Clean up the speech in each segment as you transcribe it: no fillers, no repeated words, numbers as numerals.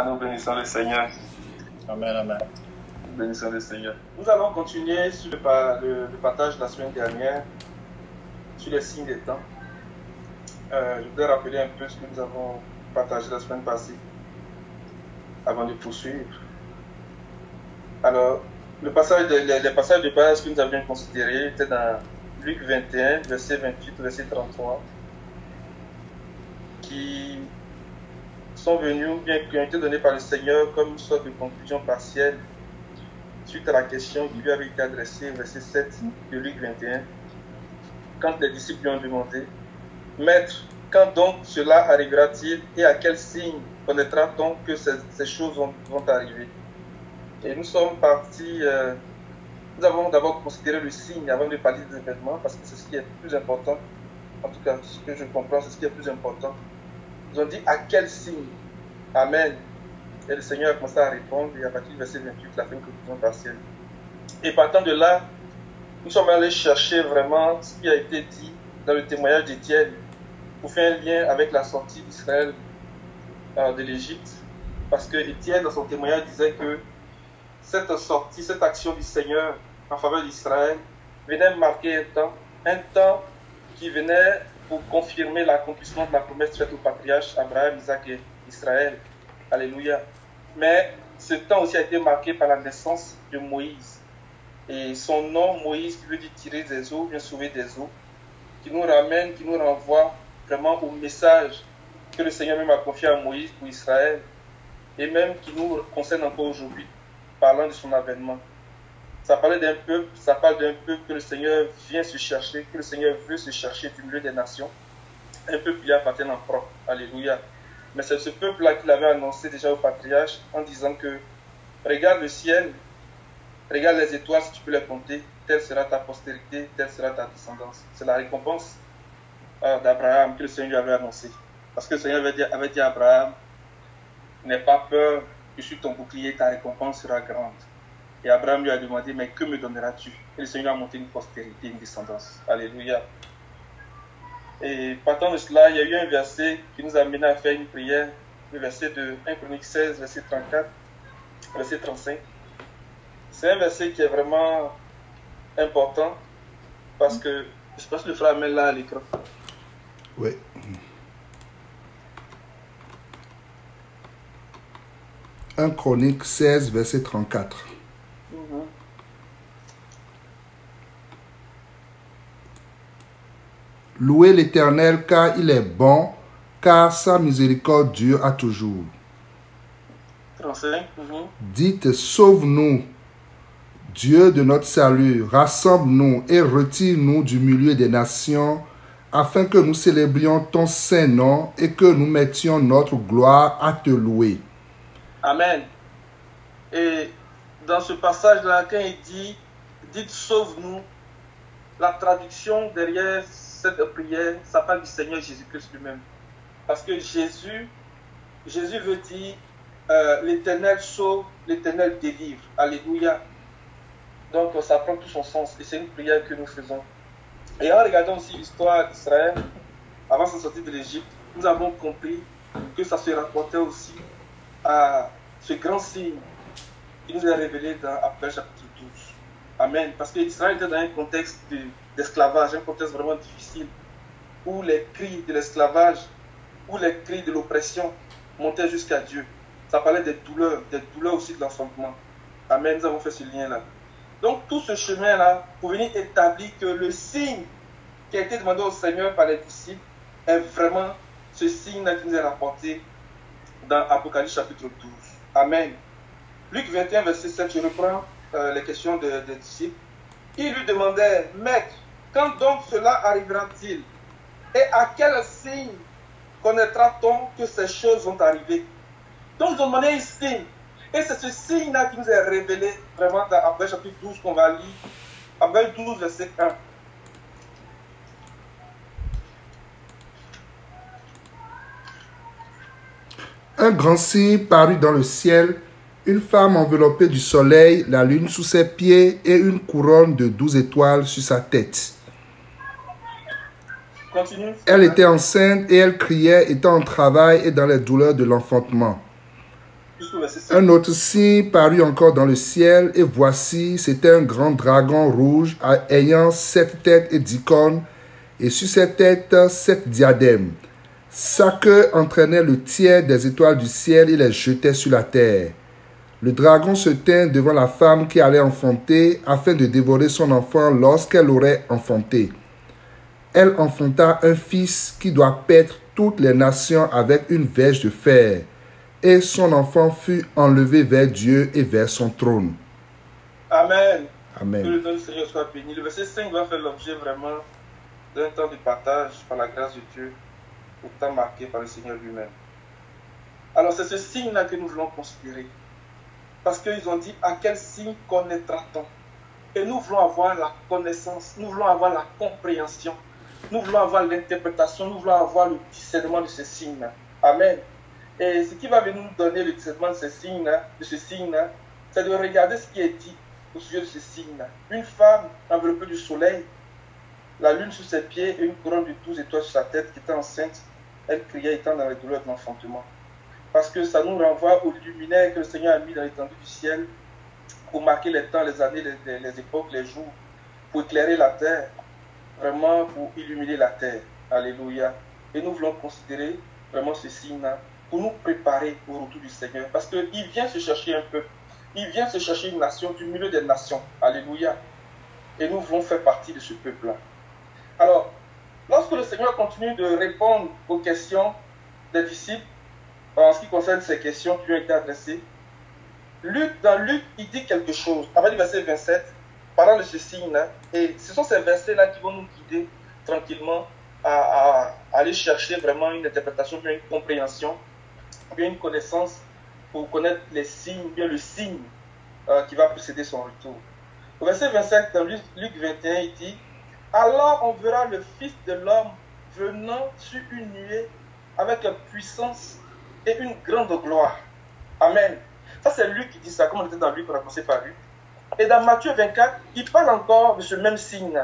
Nous bénissons le Seigneur. Amen, amen. Nous bénissons le Seigneur. Nous allons continuer sur le partage de la semaine dernière, sur les signes des temps. Je voudrais rappeler un peu ce que nous avons partagé la semaine passée, avant de poursuivre. Alors, les passages de base que nous avions considérés étaient dans Luc 21, verset 28, verset 33, qui sont venus, bien qui ont été donnés par le Seigneur comme une sorte de conclusion partielle suite à la question qui lui avait été adressée, verset 7 de Luc 21, quand les disciples lui ont demandé: Maître, quand donc cela arrivera-t-il et à quel signe connaîtra-t-on que ces choses vont arriver? Et nous sommes partis, nous avons d'abord considéré le signe avant de parler des événements, parce que c'est ce qui est plus important. En tout cas, ce que je comprends, c'est ce qui est plus important. Ils ont dit: à quel signe? Amen. Et le Seigneur a commencé à répondre, et à partir du verset 28, la fin de conclusion partielle. Et partant de là, nous sommes allés chercher vraiment ce qui a été dit dans le témoignage d'Étienne, pour faire un lien avec la sortie d'Israël de l'Égypte. Parce que Étienne, dans son témoignage, disait que cette sortie, cette action du Seigneur en faveur d'Israël venait marquer un temps qui venait pour confirmer l'accomplissement de la promesse faite aux patriarches Abraham, Isaac et Israël. Alléluia. Mais ce temps aussi a été marqué par la naissance de Moïse. Et son nom, Moïse, qui veut dire tirer des eaux, bien sauver des eaux, qui nous ramène, qui nous renvoie vraiment au message que le Seigneur même a confié à Moïse pour Israël, et même qui nous concerne encore aujourd'hui, parlant de son avènement. Ça parle d'un peuple que le Seigneur vient se chercher, que le Seigneur veut se chercher du milieu des nations, un peuple qui appartient en propre. Alléluia. Mais c'est ce peuple-là qu'il avait annoncé déjà au patriarche en disant que regarde le ciel, regarde les étoiles si tu peux les compter, telle sera ta postérité, telle sera ta descendance. C'est la récompense d'Abraham que le Seigneur lui avait annoncé. Parce que le Seigneur avait dit à Abraham: n'aie pas peur, je suis ton bouclier, ta récompense sera grande. Et Abraham lui a demandé: mais que me donneras-tu? Et le Seigneur a monté une postérité, une descendance. Alléluia. Et partant de cela, il y a eu un verset qui nous a amené à faire une prière, le verset de 1 Chronique 16, verset 34, verset 35. C'est un verset qui est vraiment important parce que, je pense que le frère met là à l'écran. Oui. Un Chronique 16, verset 34. Louez l'Éternel car il est bon, car sa miséricorde dure à toujours. 35. Dites: sauve-nous, Dieu de notre salut, rassemble-nous et retire-nous du milieu des nations, afin que nous célébrions ton saint nom et que nous mettions notre gloire à te louer. Amen. Et dans ce passage-là, quand il dit « dites sauve-nous », la traduction derrière cette prière, ça parle du Seigneur Jésus-Christ lui-même. Parce que Jésus veut dire l'Éternel sauve, l'Éternel délivre. Alléluia. Donc ça prend tout son sens et c'est une prière que nous faisons. Et en regardant aussi l'histoire d'Israël, avant sa sortie de l'Égypte, nous avons compris que ça se rapportait aussi à ce grand signe qui nous est révélé dans Apocalypse chapitre 12. Amen. Parce qu'Israël était dans un contexte d'esclavage, un contexte vraiment difficile, où les cris de l'esclavage, où les cris de l'oppression montaient jusqu'à Dieu. Ça parlait des douleurs aussi de l'enfantement. Amen. Nous avons fait ce lien-là. Donc tout ce chemin-là, pour venir établir que le signe qui a été demandé au Seigneur par les disciples est vraiment ce signe-là qui nous est rapporté dans Apocalypse chapitre 12. Amen. Luc 21, verset 7, je reprends les questions des disciples. Il lui demandait: Maître, quand donc cela arrivera-t-il? Et à quel signe connaîtra-t-on que ces choses vont arriver? Donc ils ont demandé un signe. Et c'est ce signe-là qui nous est révélé vraiment dans Apocalypse chapitre 12 qu'on va lire. Apocalypse 12, verset 1. Un grand signe parut dans le ciel, une femme enveloppée du soleil, la lune sous ses pieds et une couronne de 12 étoiles sur sa tête. Continue. Elle était enceinte et elle criait, étant en travail et dans les douleurs de l'enfantement. Jusqu'au verset 7. Un autre signe parut encore dans le ciel, et voici, c'était un grand dragon rouge, ayant 7 têtes et 10 cornes, et sur ses têtes 7 diadèmes. Sa queue entraînait le tiers des étoiles du ciel et les jetait sur la terre. Le dragon se tint devant la femme qui allait enfanter, afin de dévorer son enfant lorsqu'elle l'aurait enfanté. Elle enfanta un fils qui doit paître toutes les nations avec une verge de fer. Et son enfant fut enlevé vers Dieu et vers son trône. Amen. Amen. Que le nom du Seigneur soit béni. Le verset 5 va faire l'objet vraiment d'un temps de partage par la grâce de Dieu, pourtant marqué par le Seigneur lui-même. Alors c'est ce signe-là que nous voulons considérer. Parce qu'ils ont dit, à quel signe connaîtra-t-on? Et nous voulons avoir la connaissance, nous voulons avoir la compréhension, nous voulons avoir l'interprétation, nous voulons avoir le discernement de ce signe-là. Amen. Et ce qui va venir nous donner le discernement de ce signe-là, c'est de regarder ce qui est dit au sujet de ce signe-là. Une femme enveloppée du soleil, la lune sous ses pieds et une couronne de 12 étoiles sur sa tête, qui était enceinte. Elle criait étant dans les douleurs de l'enfantement. Parce que ça nous renvoie au luminaire que le Seigneur a mis dans l'étendue du ciel pour marquer les temps, les années, les époques, les jours, pour éclairer la terre, vraiment pour illuminer la terre. Alléluia. Et nous voulons considérer vraiment ce signe-là pour nous préparer au retour du Seigneur. Parce qu'il vient se chercher un peuple. Il vient se chercher une nation du milieu des nations. Alléluia. Et nous voulons faire partie de ce peuple-là. Alors, lorsque le Seigneur continue de répondre aux questions des disciples, en ce qui concerne ces questions qui lui ont été adressées, dans Luc, il dit quelque chose. À partir du verset 27, parlant de ce signe-là, et ce sont ces versets-là qui vont nous guider tranquillement à aller chercher vraiment une interprétation, bien une compréhension, bien une connaissance pour connaître les signes, bien le signe qui va précéder son retour. Au verset 25, dans Luc 21, il dit, « Alors on verra le Fils de l'homme venant sur une nuée avec puissance et une grande gloire. » Amen. Ça c'est Luc qui dit ça, comme on était dans Luc, on a commencé par Luc. Et dans Matthieu 24, il parle encore de ce même signe.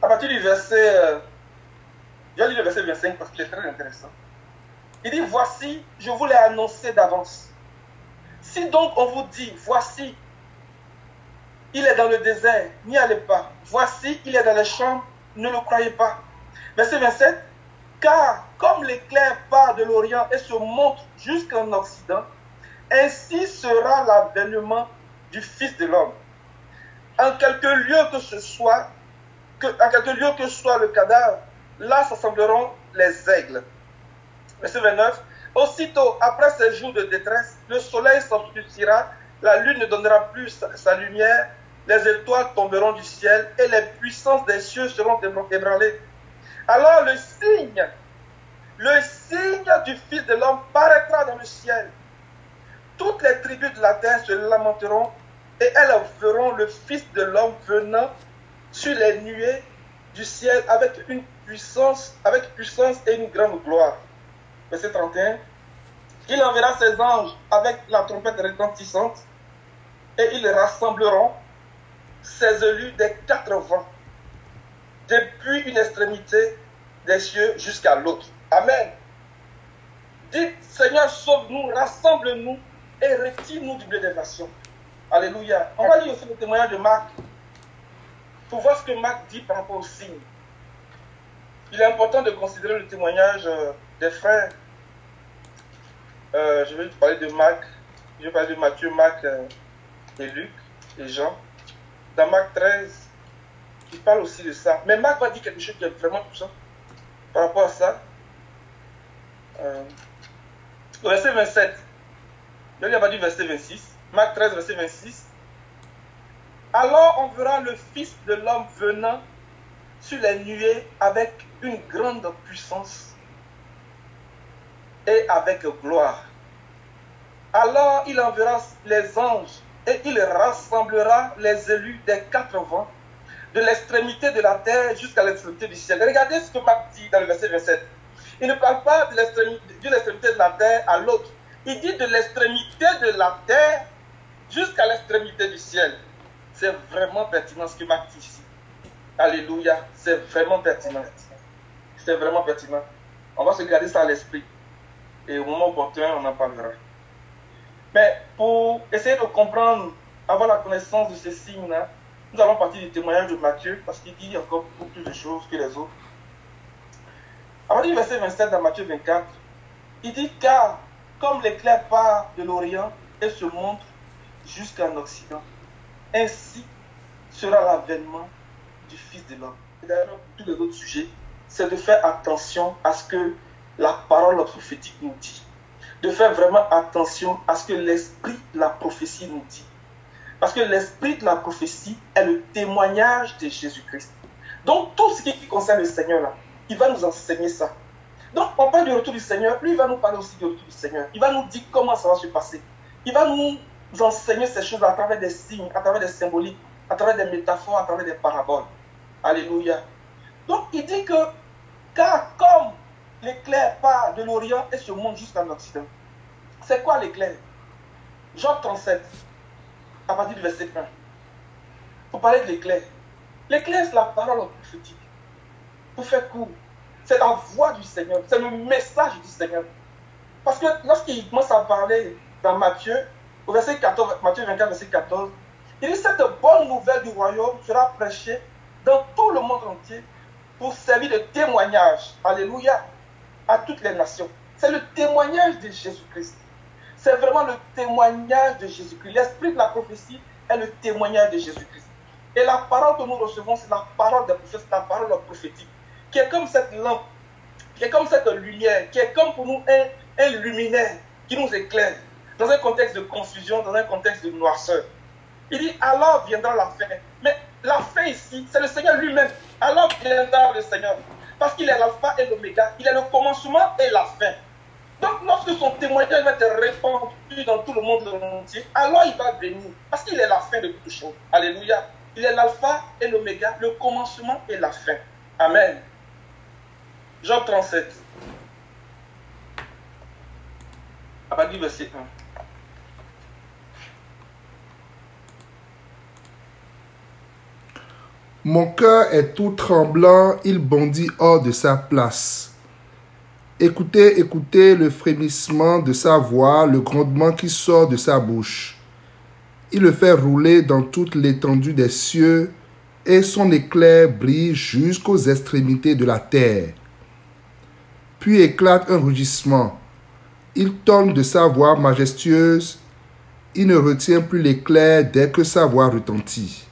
À partir du verset... je vais lire le verset 25 parce qu'il est très intéressant. Il dit, voici, je vous l'ai annoncé d'avance. Si donc on vous dit, voici, il est dans le désert, n'y allez pas. Voici, il est dans les champs, ne le croyez pas. Verset 27, car comme l'éclair part de l'Orient et se monte jusqu'en Occident, ainsi sera l'avènement du Fils de l'homme. En quelque lieu que ce soit, le cadavre, là s'assembleront les aigles. Verset 29. Aussitôt, après ces jours de détresse, le soleil s'obscurcira, la lune ne donnera plus sa lumière, les étoiles tomberont du ciel et les puissances des cieux seront ébranlées. Alors le signe du Fils de l'homme paraîtra dans le ciel. Toutes les tribus de la terre se lamenteront et elles verront le Fils de l'homme venant sur les nuées du ciel avec puissance et une grande gloire. Verset 31. Il enverra ses anges avec la trompette retentissante et ils rassembleront ses élus des 4 vents, depuis une extrémité des cieux jusqu'à l'autre. Amen. Dites, Seigneur, sauve-nous, rassemble-nous et retire-nous du milieu des nations. Alléluia. On va lire aussi le témoignage de Marc pour voir ce que Marc dit par rapport au signe. Il est important de considérer le témoignage des frères. Je vais parler de Marc, je vais parler de Matthieu, Marc et Luc et Jean. Dans Marc 13, il parle aussi de ça. Mais Marc va dire quelque chose qui est vraiment puissant par rapport à ça. Au verset 27, il a dit verset 26, Marc 13, verset 26. Alors on verra le Fils de l'homme venant sur les nuées avec une grande puissance et avec gloire. Alors il enverra les anges et il rassemblera les élus des 4 vents, de l'extrémité de la terre jusqu'à l'extrémité du ciel. Regardez ce que Marc dit dans le verset 27. Il ne parle pas de l'extrémité de la terre à l'autre. Il dit de l'extrémité de la terre jusqu'à l'extrémité du ciel. C'est vraiment pertinent ce que Marc dit ici. Alléluia, c'est vraiment pertinent. C'est vraiment pertinent. On va se garder ça à l'esprit. Et au moment opportun, on en parlera. Mais pour essayer de comprendre, avoir la connaissance de ces signes-là, nous allons partir du témoignage de Matthieu, parce qu'il dit encore beaucoup plus de choses que les autres. À partir du verset 27 dans Matthieu 24, il dit « Car comme l'éclair part de l'Orient et se montre jusqu'en Occident, ainsi sera l'avènement du Fils de l'homme. » Et d'ailleurs, tous les autres sujets, c'est de faire attention à ce que la parole prophétique nous dit. De faire vraiment attention à ce que l'esprit de la prophétie nous dit. Parce que l'esprit de la prophétie est le témoignage de Jésus-Christ. Donc, tout ce qui concerne le Seigneur, là, il va nous enseigner ça. Donc, on parle du retour du Seigneur, lui, il va nous parler aussi du retour du Seigneur. Il va nous dire comment ça va se passer. Il va nous enseigner ces choses à travers des signes, à travers des symboliques, à travers des métaphores, à travers des paraboles. Alléluia. Donc, il dit que, car comme l'éclair part de l'Orient et se monte jusqu'en Occident. C'est quoi l'éclair? Jean 37, à partir du verset 1. Pour parler de l'éclair. L'éclair, c'est la parole prophétique. Pour faire court, c'est la voix du Seigneur, c'est le message du Seigneur. Parce que lorsqu'il commence à parler dans Matthieu, au verset 14, Matthieu 24, verset 14, il dit cette bonne nouvelle du royaume sera prêchée dans tout le monde entier pour servir de témoignage, alléluia, à toutes les nations. C'est le témoignage de Jésus-Christ. C'est vraiment le témoignage de Jésus-Christ. L'esprit de la prophétie est le témoignage de Jésus-Christ. Et la parole que nous recevons, c'est la parole des prophètes, c'est la parole prophétique, qui est comme cette lampe, qui est comme cette lumière, qui est comme pour nous un luminaire qui nous éclaire dans un contexte de confusion, dans un contexte de noirceur. Il dit, alors viendra la fin. Mais la fin ici, c'est le Seigneur lui-même. Alors viendra le Seigneur. Parce qu'il est l'alpha et l'oméga. Il est le commencement et la fin. Donc lorsque son témoignage va être répandu dans tout le monde entier, alors il va venir. Parce qu'il est la fin de toutes choses. Alléluia. Il est l'alpha et l'oméga, le commencement et la fin. Amen. Jean 37. À partir du verset 1. Mon cœur est tout tremblant, il bondit hors de sa place. Écoutez, écoutez le frémissement de sa voix, le grondement qui sort de sa bouche. Il le fait rouler dans toute l'étendue des cieux, et son éclair brille jusqu'aux extrémités de la terre. Puis éclate un rugissement. Il tonne de sa voix majestueuse. Il ne retient plus l'éclair dès que sa voix retentit.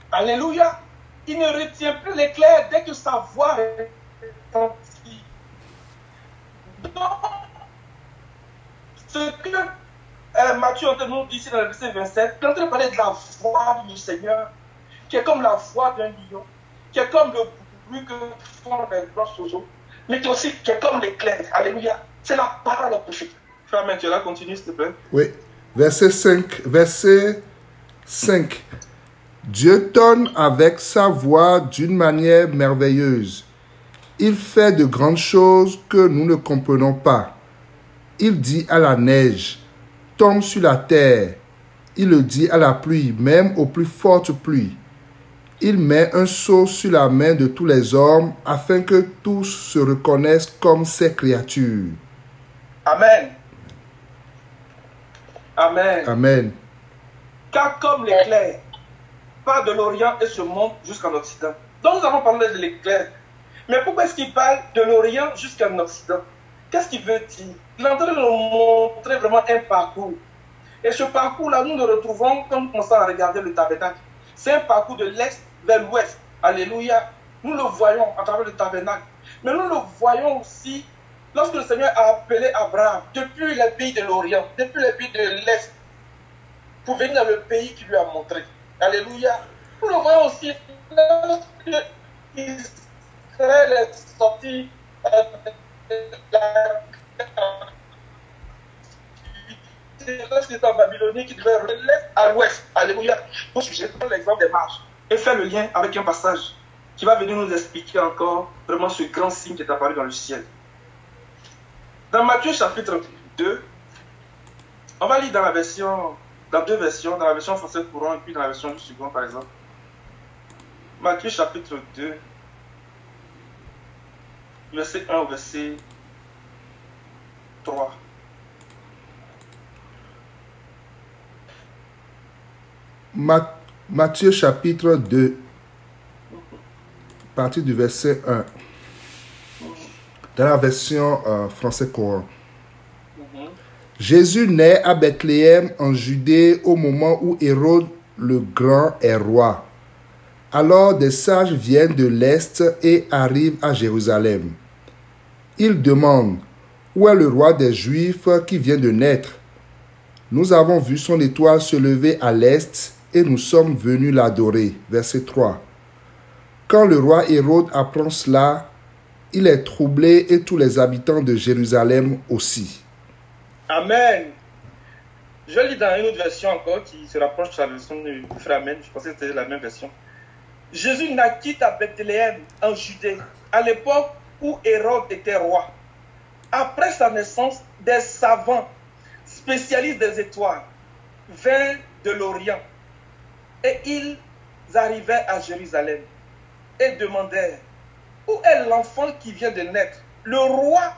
Alléluia. Il ne retient plus l'éclair dès que sa voix retentit. Donc, ce que Matthieu nous dit ici dans le verset 27, il est en train de parler de la voix du Seigneur, qui est comme la voix d'un lion, qui est comme le bruit que font les grosses oiseaux, mais qui est comme l'éclair. Alléluia. C'est la parole prophétique. Frère Mathieu, continue s'il te plaît. Oui. Verset 5. Dieu tonne avec sa voix d'une manière merveilleuse. Il fait de grandes choses que nous ne comprenons pas. Il dit à la neige, tombe sur la terre. Il le dit à la pluie, même aux plus fortes pluies. Il met un sceau sur la main de tous les hommes afin que tous se reconnaissent comme ses créatures. Amen. Amen. Amen. Car comme l'éclair part de l'Orient et se monte jusqu'en Occident. Donc nous avons parlé de l'éclair. Mais pourquoi est-ce qu'il parle de l'Orient jusqu'en Occident? Qu'est-ce qu'il veut dire? Il est en train de nous montrer vraiment un parcours. Et ce parcours-là, nous le retrouvons quand nous commençons à regarder le tabernacle. C'est un parcours de l'est vers l'ouest. Alléluia. Nous le voyons à travers le tabernacle. Mais nous le voyons aussi lorsque le Seigneur a appelé Abraham depuis les pays de l'Orient, depuis les pays de l'est, pour venir dans le pays qu'il lui a montré. Alléluia. Nous le voyons aussi lorsque Israël est sorti lorsqu'il était en Babylonie, qui devait de l'est à l'ouest. Alléluia. Je prends l'exemple des marches et faire le lien avec un passage qui va venir nous expliquer encore vraiment ce grand signe qui est apparu dans le ciel. Dans Matthieu chapitre 2, on va lire dans deux versions, dans la version française courant et puis dans la version du second par exemple. Matthieu chapitre 2, verset 1 au verset 3. Matthieu chapitre 2, à partir du verset 1, dans la version français courant. Jésus naît à Bethléem en Judée au moment où Hérode le Grand est roi. Alors des sages viennent de l'Est et arrivent à Jérusalem. Ils demandent, où est le roi des Juifs qui vient de naître? Nous avons vu son étoile se lever à l'Est et nous sommes venus l'adorer. Verset 3. Quand le roi Hérode apprend cela, il est troublé et tous les habitants de Jérusalem aussi. Amen. Je lis dans une autre version encore qui se rapproche de la version du frère Amen. Je pensais que c'était la même version. Jésus naquit à Bethléem en Judée, à l'époque où Hérode était roi. Après sa naissance, des savants spécialistes des étoiles vinrent de l'Orient et ils arrivaient à Jérusalem et demandèrent, où est l'enfant qui vient de naître, le roi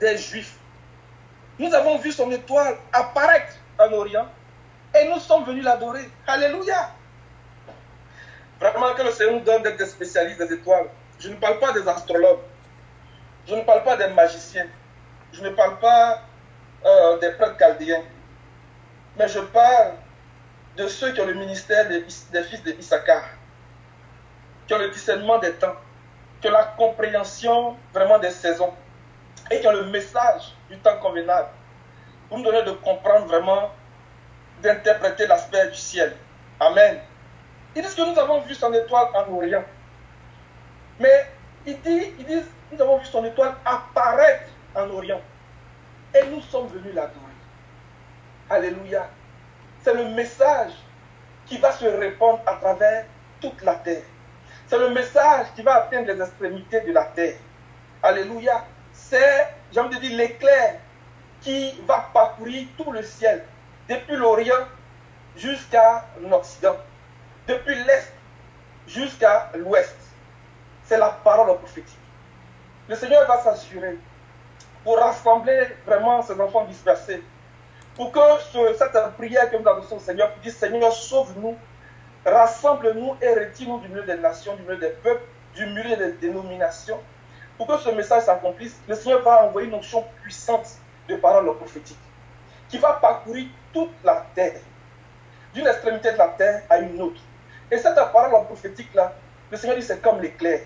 des Juifs? Nous avons vu son étoile apparaître en Orient et nous sommes venus l'adorer. Alléluia! Vraiment que le Seigneur nous donne d'être des spécialistes des étoiles. Je ne parle pas des astrologues. Je ne parle pas des magiciens. Je ne parle pas des prêtres chaldéens. Mais je parle de ceux qui ont le ministère des fils d'Issachar, qui ont le discernement des temps, qui ont la compréhension vraiment des saisons et qui ont le message du temps convenable pour nous donner de comprendre vraiment, d'interpréter l'aspect du ciel. Amen. Ils disent que nous avons vu son étoile en Orient. Mais ils disent, nous avons vu son étoile apparaître en Orient. Et nous sommes venus l'adorer. Alléluia. C'est le message qui va se répandre à travers toute la terre. C'est le message qui va atteindre les extrémités de la terre. Alléluia. C'est, j'ai envie de dire, l'éclair qui va parcourir tout le ciel, depuis l'Orient jusqu'à l'Occident, depuis l'Est jusqu'à l'Ouest. C'est la parole prophétique. Le Seigneur va s'assurer pour rassembler vraiment ses enfants dispersés, pour que cette prière que nous adressons au Seigneur, pour dire Seigneur, sauve-nous, rassemble-nous et retire-nous du milieu des nations, du milieu des peuples, du milieu des dénominations. Pour que ce message s'accomplisse, le Seigneur va envoyer une onction puissante de paroles prophétiques qui va parcourir toute la terre, d'une extrémité de la terre à une autre. Et cette parole prophétique-là, le Seigneur dit c'est comme l'éclair,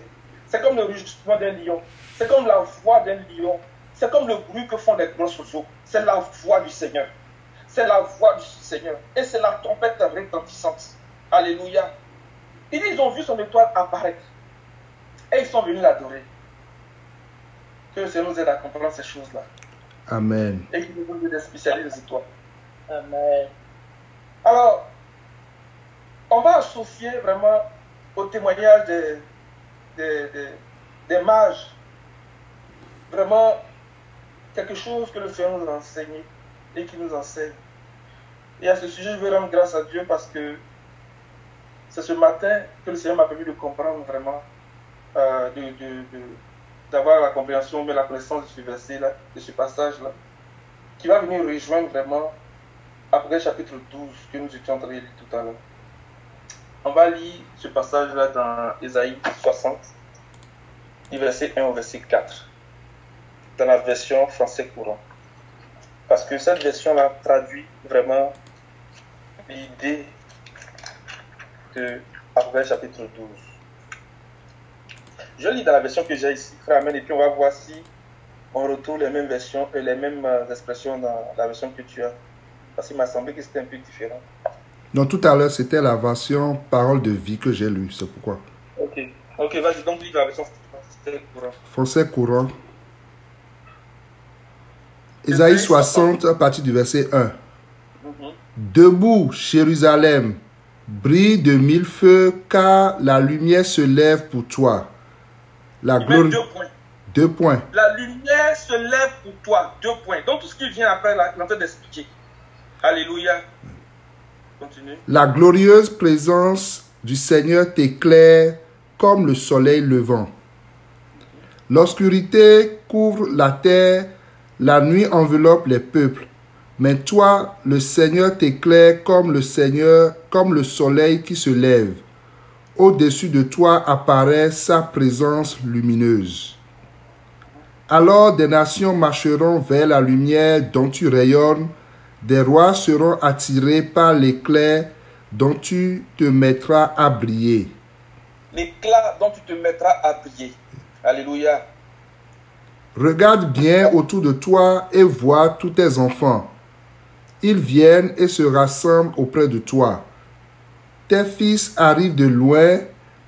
c'est comme le rugissement d'un lion, c'est comme la voix d'un lion, c'est comme le bruit que font les grosses eaux. C'est la voix du Seigneur. C'est la voix du Seigneur. Et c'est la trompette retentissante. Alléluia. Ils ont vu son étoile apparaître. Et ils sont venus l'adorer. Que le Seigneur nous aide à comprendre ces choses-là. Amen. Et qu'il nous donne des spécialistes des étoiles. Amen. Alors, on va associer vraiment au témoignage des mages. Vraiment, quelque chose que le Seigneur nous a enseigné et qui nous enseigne. Et à ce sujet, je veux rendre grâce à Dieu parce que c'est ce matin que le Seigneur m'a permis de comprendre vraiment, d'avoir la compréhension, mais la connaissance de ce verset-là, de ce passage-là, qui va venir rejoindre vraiment après chapitre 12 que nous étions en train de lire tout à l'heure. On va lire ce passage-là dans Ésaïe 60, du verset 1 au verset 4. Dans la version français courant. Parce que cette version-là traduit vraiment l'idée de Apocalypse chapitre 12. Je lis dans la version que j'ai ici, frère Amen, et puis on va voir si on retrouve les mêmes versions et les mêmes expressions dans la version que tu as. Parce qu'il m'a semblé que c'était un peu différent. Non, tout à l'heure, c'était la version parole de vie que j'ai lue, c'est pourquoi. Ok, vas-y, donc lis dans la version français courant. Français courant. Ésaïe 60, à partir du verset 1. Debout, Jérusalem, brille de mille feux, car la lumière se lève pour toi. La gloire. 2 points. 2 points. La lumière se lève pour toi. 2 points. Donc tout ce qui vient après, là, il est en train d'expliquer. Alléluia. Continue. La glorieuse présence du Seigneur t'éclaire comme le soleil levant. L'obscurité couvre la terre, la nuit enveloppe les peuples. Mais toi, le Seigneur t'éclaire comme le soleil qui se lève. Au-dessus de toi apparaît sa présence lumineuse. Alors des nations marcheront vers la lumière dont tu rayonnes, des rois seront attirés par l'éclair dont tu te mettras à briller. L'éclat dont tu te mettras à briller. Alléluia. Regarde bien autour de toi et vois tous tes enfants. Ils viennent et se rassemblent auprès de toi. Tes fils arrivent de loin,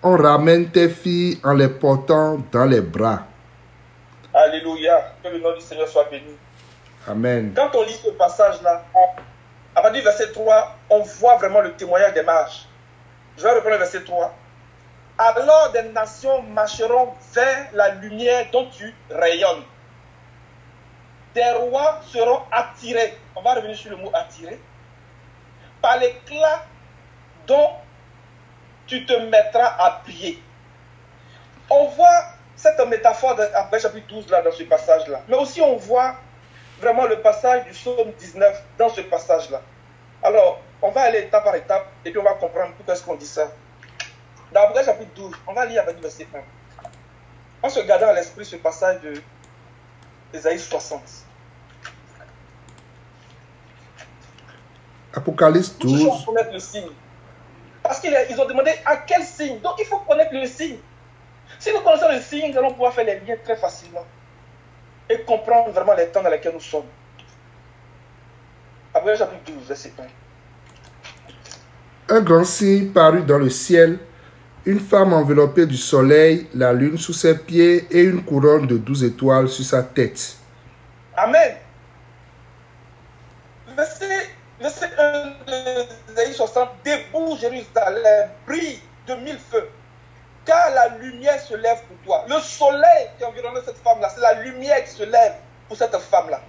on ramène tes filles en les portant dans les bras. Alléluia. Que le nom du Seigneur soit béni. Amen. Quand on lit ce passage-là, à partir du verset 3, on voit vraiment le témoignage des mages. Je vais reprendre le verset 3. Alors des nations marcheront vers la lumière dont tu rayonnes. Des rois seront attirés, on va revenir sur le mot attiré, par l'éclat dont tu te mettras à prier. On voit cette métaphore après chapitre 12 là, dans ce passage-là. Mais aussi on voit vraiment le passage du psaume 19 dans ce passage-là. Alors, on va aller étape par étape et puis on va comprendre pourquoi est-ce qu'on dit ça. Dans Apocalypse chapitre 12, on va lire avec le verset 1. En se gardant à l'esprit ce passage de Ésaïe 60. Apocalypse 12. Il faut connaître le signe. Parce qu'ils ont demandé à quel signe. Donc il faut connaître le signe. Si nous connaissons le signe, nous allons pouvoir faire les liens très facilement. Et comprendre vraiment les temps dans lesquels nous sommes. Apocalypse chapitre 12, verset 1. Un grand signe parut dans le ciel, une femme enveloppée du soleil, la lune sous ses pieds et une couronne de 12 étoiles sur sa tête. Amen. Verset 1 d'Ésaïe 60. Debout Jérusalem, brille de mille feux, car la lumière se lève pour toi. Le soleil qui environne cette femme-là, c'est la lumière qui se lève pour cette femme-là.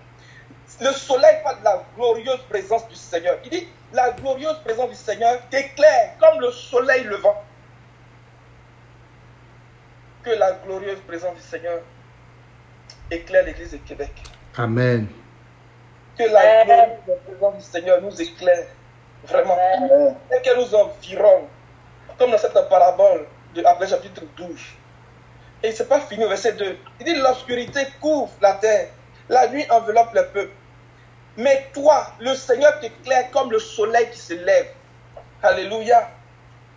Le soleil parle de la glorieuse présence du Seigneur. Il dit, la glorieuse présence du Seigneur t'éclaire comme le soleil levant. Que la glorieuse présence du Seigneur éclaire l'église de Québec. Amen. Que la glorieuse présence du Seigneur nous éclaire vraiment. Et qu'elle nous environne. Comme dans cette parabole de Apocalypse chapitre 12. Et ce n'est pas fini au verset 2. Il dit, l'obscurité couvre la terre. La nuit enveloppe le peuple. Mais toi, le Seigneur t'éclaire comme le soleil qui se lève. Alléluia.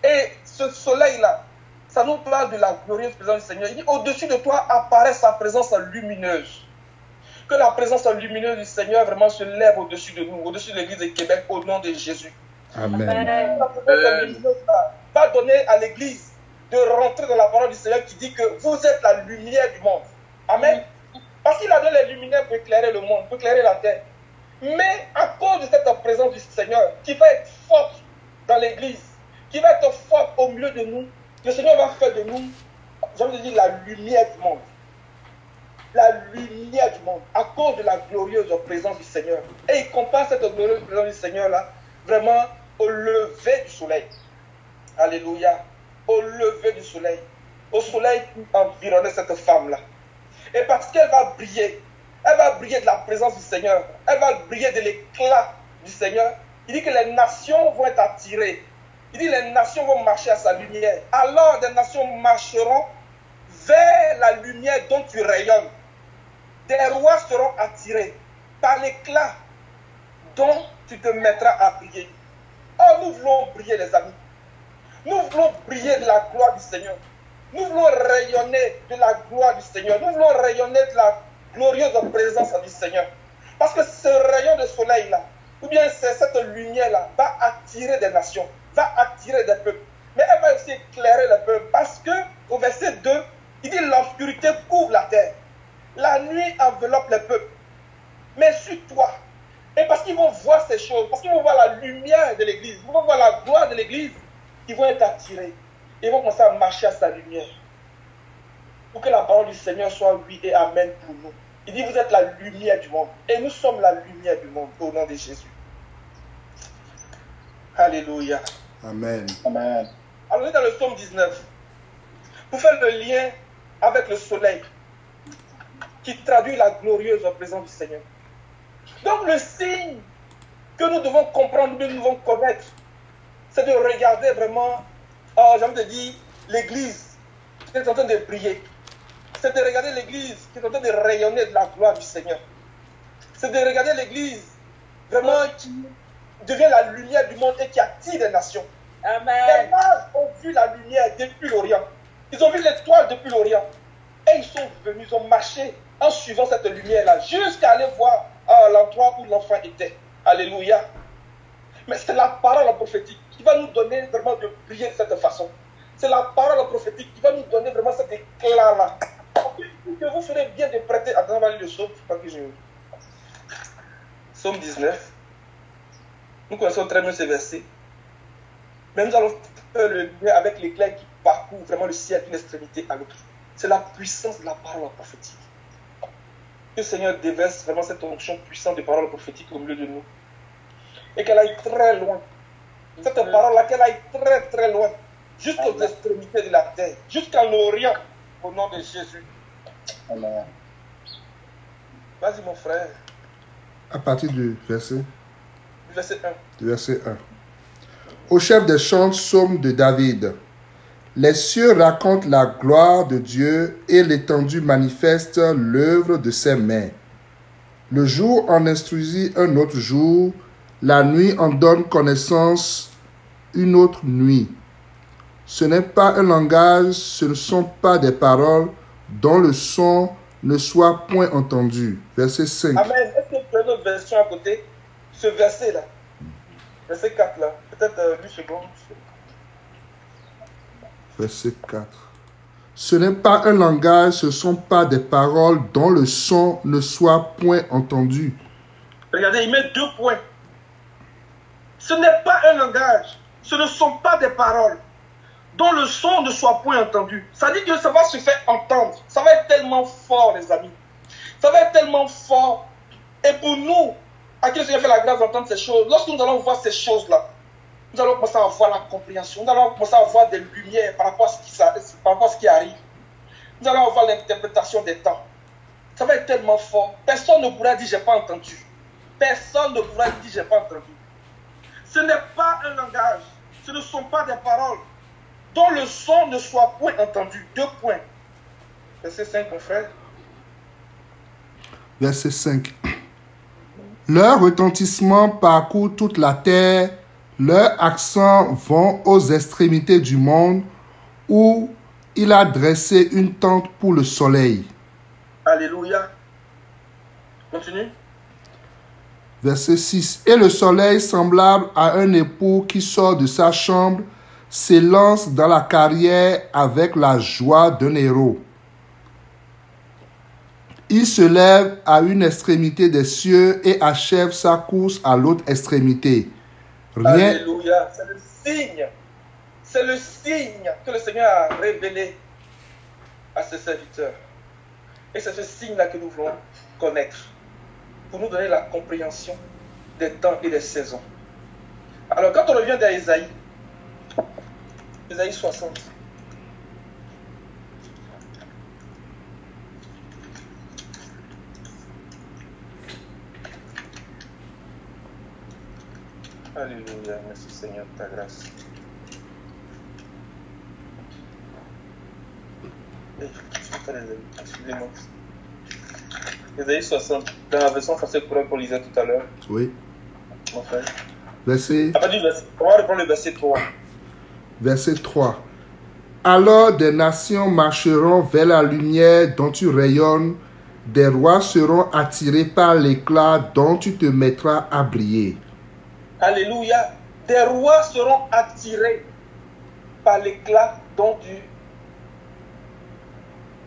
Et ce soleil-là, ça nous parle de la glorieuse présence du Seigneur. Il dit, au-dessus de toi apparaît sa présence lumineuse. Que la présence lumineuse du Seigneur vraiment se lève au-dessus de nous, au-dessus de l'église de Québec, au nom de Jésus. Amen. La présence lumineuse va donner à l'église de rentrer dans la parole du Seigneur qui dit que vous êtes la lumière du monde. Amen. Parce qu'il a donné les luminaires pour éclairer le monde, pour éclairer la terre. Mais à cause de cette présence du Seigneur, qui va être forte dans l'église, qui va être forte au milieu de nous, le Seigneur va faire de nous, j'ai envie de dire, la lumière du monde. La lumière du monde, à cause de la glorieuse présence du Seigneur. Et il compare cette glorieuse présence du Seigneur-là, vraiment au lever du soleil. Alléluia. Au lever du soleil. Au soleil qui environnait cette femme-là. Et parce qu'elle va briller, elle va briller de la présence du Seigneur, elle va briller de l'éclat du Seigneur. Il dit que les nations vont être attirées. Il dit que les nations vont marcher à sa lumière. Alors des nations marcheront vers la lumière dont tu rayonnes. Des rois seront attirés par l'éclat dont tu te mettras à briller. Oh, nous voulons briller, les amis. Nous voulons briller de la gloire du Seigneur. Nous voulons rayonner de la gloire du Seigneur. Nous voulons rayonner de la glorieuse présence du Seigneur. Parce que ce rayon de soleil-là, ou bien cette lumière-là, va attirer des nations, va attirer des peuples. Mais elle va aussi éclairer les peuples. Parce que, au verset 2, il dit l'obscurité couvre la terre. La nuit enveloppe les peuples. Mais sur toi. Et parce qu'ils vont voir ces choses, parce qu'ils vont voir la lumière de l'église, ils vont voir la gloire de l'église, ils vont être attirés. Ils vont commencer à marcher à sa lumière. Pour que la parole du Seigneur soit oui et amen pour nous. Il dit, vous êtes la lumière du monde. Et nous sommes la lumière du monde au nom de Jésus. Alléluia. Amen. Amen. Alors, on est dans le psaume 19. Pour faire le lien avec le soleil. qui traduit la glorieuse présence du Seigneur. Donc le signe que nous devons comprendre, nous devons connaître, c'est de regarder vraiment, j'ai envie de dire, l'église qui est en train de briller. C'est de regarder l'église qui est en train de rayonner de la gloire du Seigneur. C'est de regarder l'église vraiment qui devient la lumière du monde et qui attire les nations. Amen. Les mages ont vu la lumière depuis l'Orient. Ils ont vu l'étoile depuis l'Orient. Et ils sont venus, ils ont marché en suivant cette lumière-là jusqu'à aller voir l'endroit où l'enfant était. Alléluia. Mais c'est la parole prophétique qui va nous donner vraiment de briller de cette façon. C'est la parole prophétique qui va nous donner vraiment cet éclat-là. Que vous ferez bien de prêter attention à le psaume. Psaume 19. Nous connaissons très bien ces versets. Mais nous allons faire le lien avec l'éclair qui parcourt vraiment le ciel d'une extrémité à l'autre. C'est la puissance de la parole prophétique. Que le Seigneur déverse vraiment cette onction puissante de parole prophétique au milieu de nous. Et qu'elle aille très loin. Cette parole-là, qu'elle aille très très loin. Jusqu'aux extrémités de la terre. Jusqu'en Orient. Au nom de Jésus. Amen. Vas-y mon frère. À partir du verset, Verset 1. verset 1. Au chef des chants, psaume de David. Les cieux racontent la gloire de Dieu et l'étendue manifeste l'œuvre de ses mains. Le jour en instruisit un autre jour, la nuit en donne connaissance une autre nuit. Ce n'est pas un langage, ce ne sont pas des paroles dont le son ne soit point entendu. Verset 5. Amen. Est-ce que tu as une autre version à côté? Ce verset-là. Verset 4 là. Peut-être 8 secondes. Verset 4. Ce n'est pas un langage, ce ne sont pas des paroles dont le son ne soit point entendu. Regardez, il met 2 points. Ce n'est pas un langage, ce ne sont pas des paroles dont le son ne soit point entendu. Ça dit que ça va se faire entendre. Ça va être tellement fort, les amis. Ça va être tellement fort. Et pour nous, à qui le Seigneur fait la grâce d'entendre ces choses, lorsque nous allons voir ces choses-là, nous allons commencer à avoir la compréhension. Nous allons commencer à avoir des lumières par rapport à ce qui arrive. Nous allons avoir l'interprétation des temps. Ça va être tellement fort. Personne ne pourra dire j'ai pas entendu. Personne ne pourra dire j'ai pas entendu. Ce n'est pas un langage. Ce ne sont pas des paroles dont le son ne soit point entendu. 2 points. Verset 5, mon frère. Verset 5. Leur retentissement parcourt toute la terre, leurs accents vont aux extrémités du monde, où il a dressé une tente pour le soleil. Alléluia. Continue. Verset 6. Et le soleil, semblable à un époux qui sort de sa chambre, s'élance dans la carrière avec la joie d'un héros. Il se lève à une extrémité des cieux et achève sa course à l'autre extrémité. Rien... Alléluia. C'est le signe. C'est le signe que le Seigneur a révélé à ses serviteurs. Et c'est ce signe-là que nous voulons connaître pour nous donner la compréhension des temps et des saisons. Alors, quand on revient dans Ésaïe 60. Alléluia, merci Seigneur de ta grâce. Excusez-moi. Ésaïe 60, dans la version française qu'on lisait tout à l'heure. Oui. Mon frère. Verset... On va reprendre le verset 3. Verset 3. Alors des nations marcheront vers la lumière dont tu rayonnes, des rois seront attirés par l'éclat dont tu te mettras à briller. Alléluia. Des rois seront attirés par l'éclat dont tu...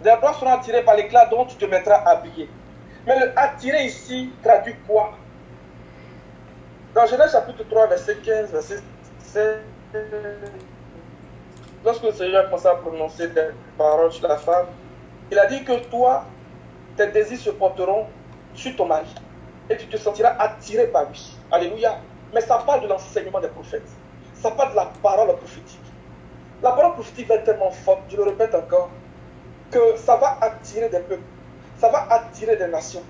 Des rois seront attirés par l'éclat dont tu te mettras à briller. Mais le attirer ici traduit quoi? Dans Genèse chapitre 3, verset 15, verset 16, lorsque le Seigneur a commencé à prononcer des paroles sur la femme, il a dit que toi, tes désirs se porteront sur ton mari et tu te sentiras attiré par lui. Alléluia. Mais ça parle de l'enseignement des prophètes. Ça parle de la parole prophétique. La parole prophétique va être tellement forte, je le répète encore, que ça va attirer des peuples. ça va attirer des nations.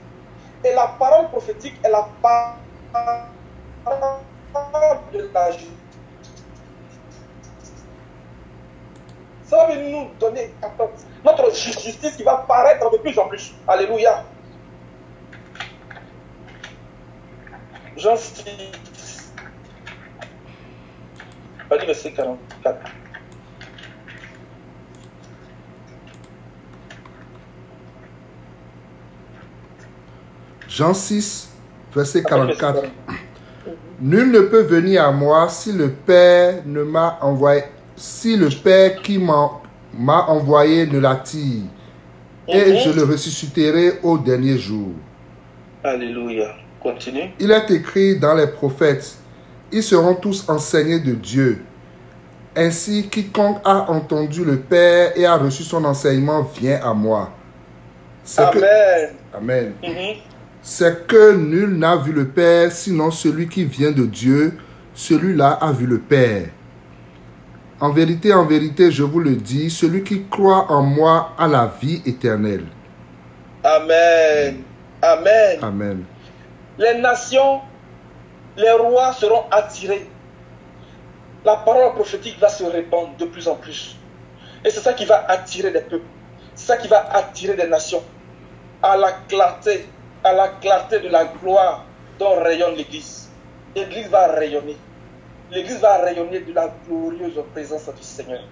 Et la parole prophétique est la parole de la justice. Ça va nous donner notre justice qui va paraître de plus en plus. Alléluia. Jean 6. Allez, verset 44. Jean 6, verset 44. Nul ne peut venir à moi si le Père ne m'a envoyé, si le Père qui m'a envoyé ne l'attire, et je le ressusciterai au dernier jour. Alléluia. Continue. Il est écrit dans les prophètes, ils seront tous enseignés de Dieu. Ainsi, quiconque a entendu le Père et a reçu son enseignement vient à moi. Amen. Amen. C'est que nul n'a vu le Père, sinon celui qui vient de Dieu, celui-là a vu le Père. En vérité, je vous le dis, celui qui croit en moi a la vie éternelle. Amen. Amen. Amen. Les nations, les rois seront attirés. La parole prophétique va se répandre de plus en plus. Et c'est ça qui va attirer des peuples. C'est ça qui va attirer des nations à la clarté de la gloire dont rayonne l'Église. L'Église va rayonner. L'Église va rayonner de la glorieuse présence du Seigneur.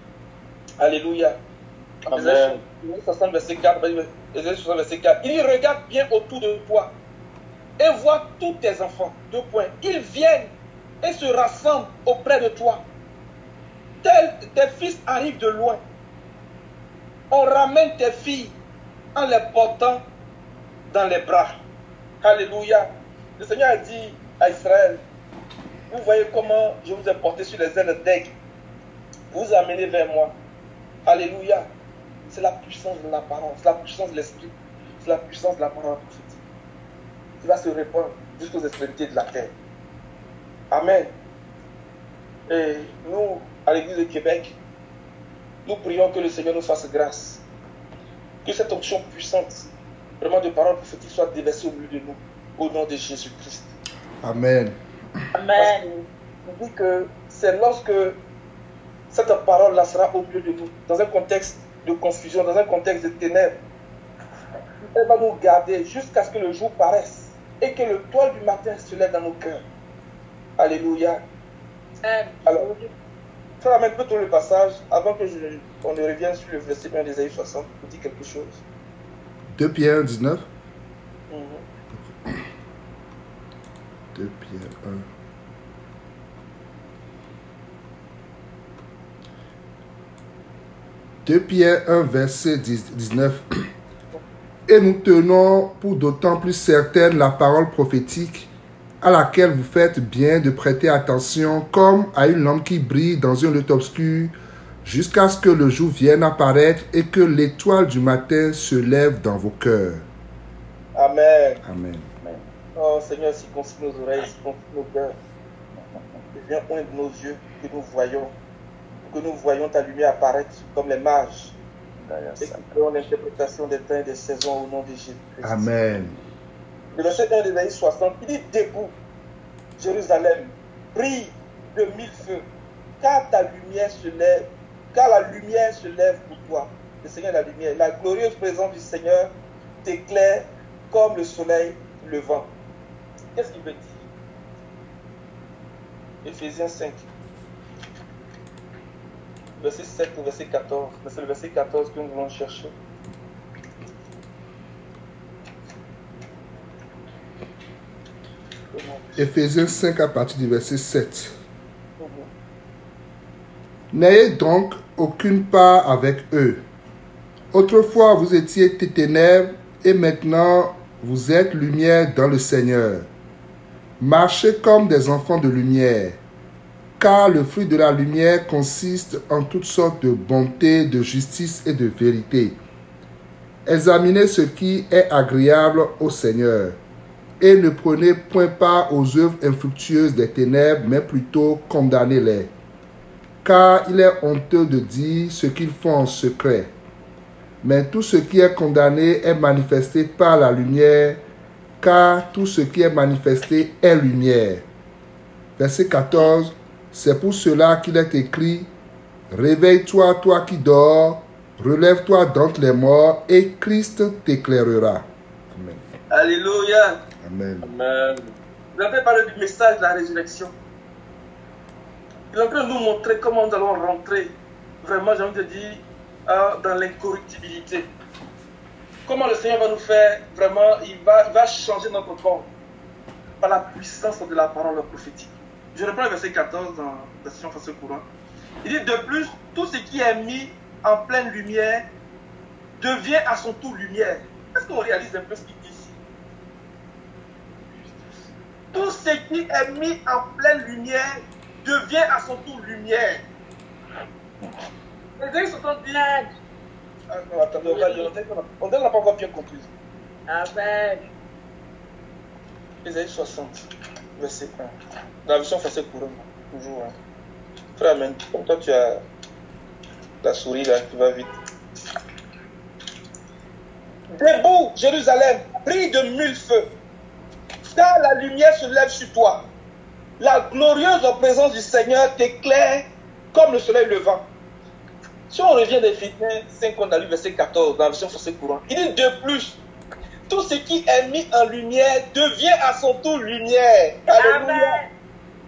Alléluia. Amen. Ésaïe 60, verset 4, il regarde bien autour de toi et voit tous tes enfants. Deux points. Ils viennent et se rassemblent auprès de toi. Tes fils arrivent de loin. On ramène tes filles en les portant dans les bras. Alléluia. Le Seigneur a dit à Israël, vous voyez comment je vous ai porté sur les ailes d'aigle. Vous amenez vers moi. Alléluia. C'est la puissance de la parole, c'est la puissance de l'esprit, c'est la puissance de la parole prophétique qui va se répandre jusqu'aux extrémités de la terre. Amen. Et nous, à l'Église de Québec, nous prions que le Seigneur nous fasse grâce. Que cette onction puissante, vraiment de parole prophétique, soit déversée au milieu de nous, au nom de Jésus-Christ. Amen. Amen. On dit que c'est lorsque cette parole-là sera au milieu de nous, dans un contexte de confusion, dans un contexte de ténèbres, elle va nous garder jusqu'à ce que le jour paraisse et que le toit du matin se lève dans nos cœurs. Alléluia. Alors, frère Amen, peut tourner le passage avant que on ne revienne sur le verset 1 d'Ésaïe 60 pour dire quelque chose. 2 Pierre 19. 2 Pierre 1. De Pierre 1, verset 19. Et nous tenons pour d'autant plus certaine la parole prophétique à laquelle vous faites bien de prêter attention comme à une lampe qui brille dans un lieu obscur jusqu'à ce que le jour vienne apparaître et que l'étoile du matin se lève dans vos cœurs. Amen. Amen. Oh Seigneur, circoncis nos oreilles, circoncis nos cœurs. Et viens oindre nos yeux que nous voyons ta lumière apparaître comme les mages. Et que nous faisons l'interprétation des temps et des saisons au nom de Jésus-Christ. Amen. Le verset 1 d'Ésaïe 60, il dit debout, Jérusalem, brille de mille feux, car la lumière se lève pour toi. Le Seigneur est la lumière. La glorieuse présence du Seigneur t'éclaire comme le soleil levant. Qu'est-ce qu'il veut dire? Éphésiens 5. Verset 7 au verset 14. C'est le verset 14 que nous voulons chercher. Éphésiens 5 à partir du verset 7. N'ayez donc aucune part avec eux. Autrefois vous étiez ténèbres et maintenant vous êtes lumière dans le Seigneur. Marchez comme des enfants de lumière. Car le fruit de la lumière consiste en toutes sortes de bonté, de justice et de vérité. Examinez ce qui est agréable au Seigneur, et ne prenez point part aux œuvres infructueuses des ténèbres, mais plutôt condamnez-les. Car il est honteux de dire ce qu'ils font en secret. Mais tout ce qui est condamné est manifesté par la lumière, car tout ce qui est manifesté est lumière. Verset 14. C'est pour cela qu'il est écrit: réveille-toi, toi qui dors, relève-toi d'entre les morts, et Christ t'éclairera. Amen. Alléluia. Amen. Amen. Vous avez parlé du message de la résurrection. Il est en train de nous montrer comment nous allons rentrer, vraiment, j'ai envie de dire, dans l'incorruptibilité. Comment le Seigneur va nous faire, vraiment, il va changer notre corps par la puissance de la parole prophétique. Je reprends le verset 14 dans la version Français courant. Il dit: de plus, tout ce qui est mis en pleine lumière devient à son tour lumière. Est-ce qu'on réalise un peu ce qu'il dit ici? Tout ce qui est mis en pleine lumière devient à son tour lumière. Les gens sont en train. Ah non, attendez, on n'a pas encore bien compris. Amen. Ésaïe 60, verset 1. Dans la version Français courant, toujours. Hein. Frère, amen. Comme toi, tu as la souris là qui va vite. Debout, Jérusalem, brille de mille feux, car la lumière se lève sur toi. La glorieuse présence du Seigneur t'éclaire comme le soleil levant. Si on revient des Philippiens 5, on a lu verset 14 dans la version Français courant, il dit: de plus, tout ce qui est mis en lumière devient à son tour lumière. Alléluia.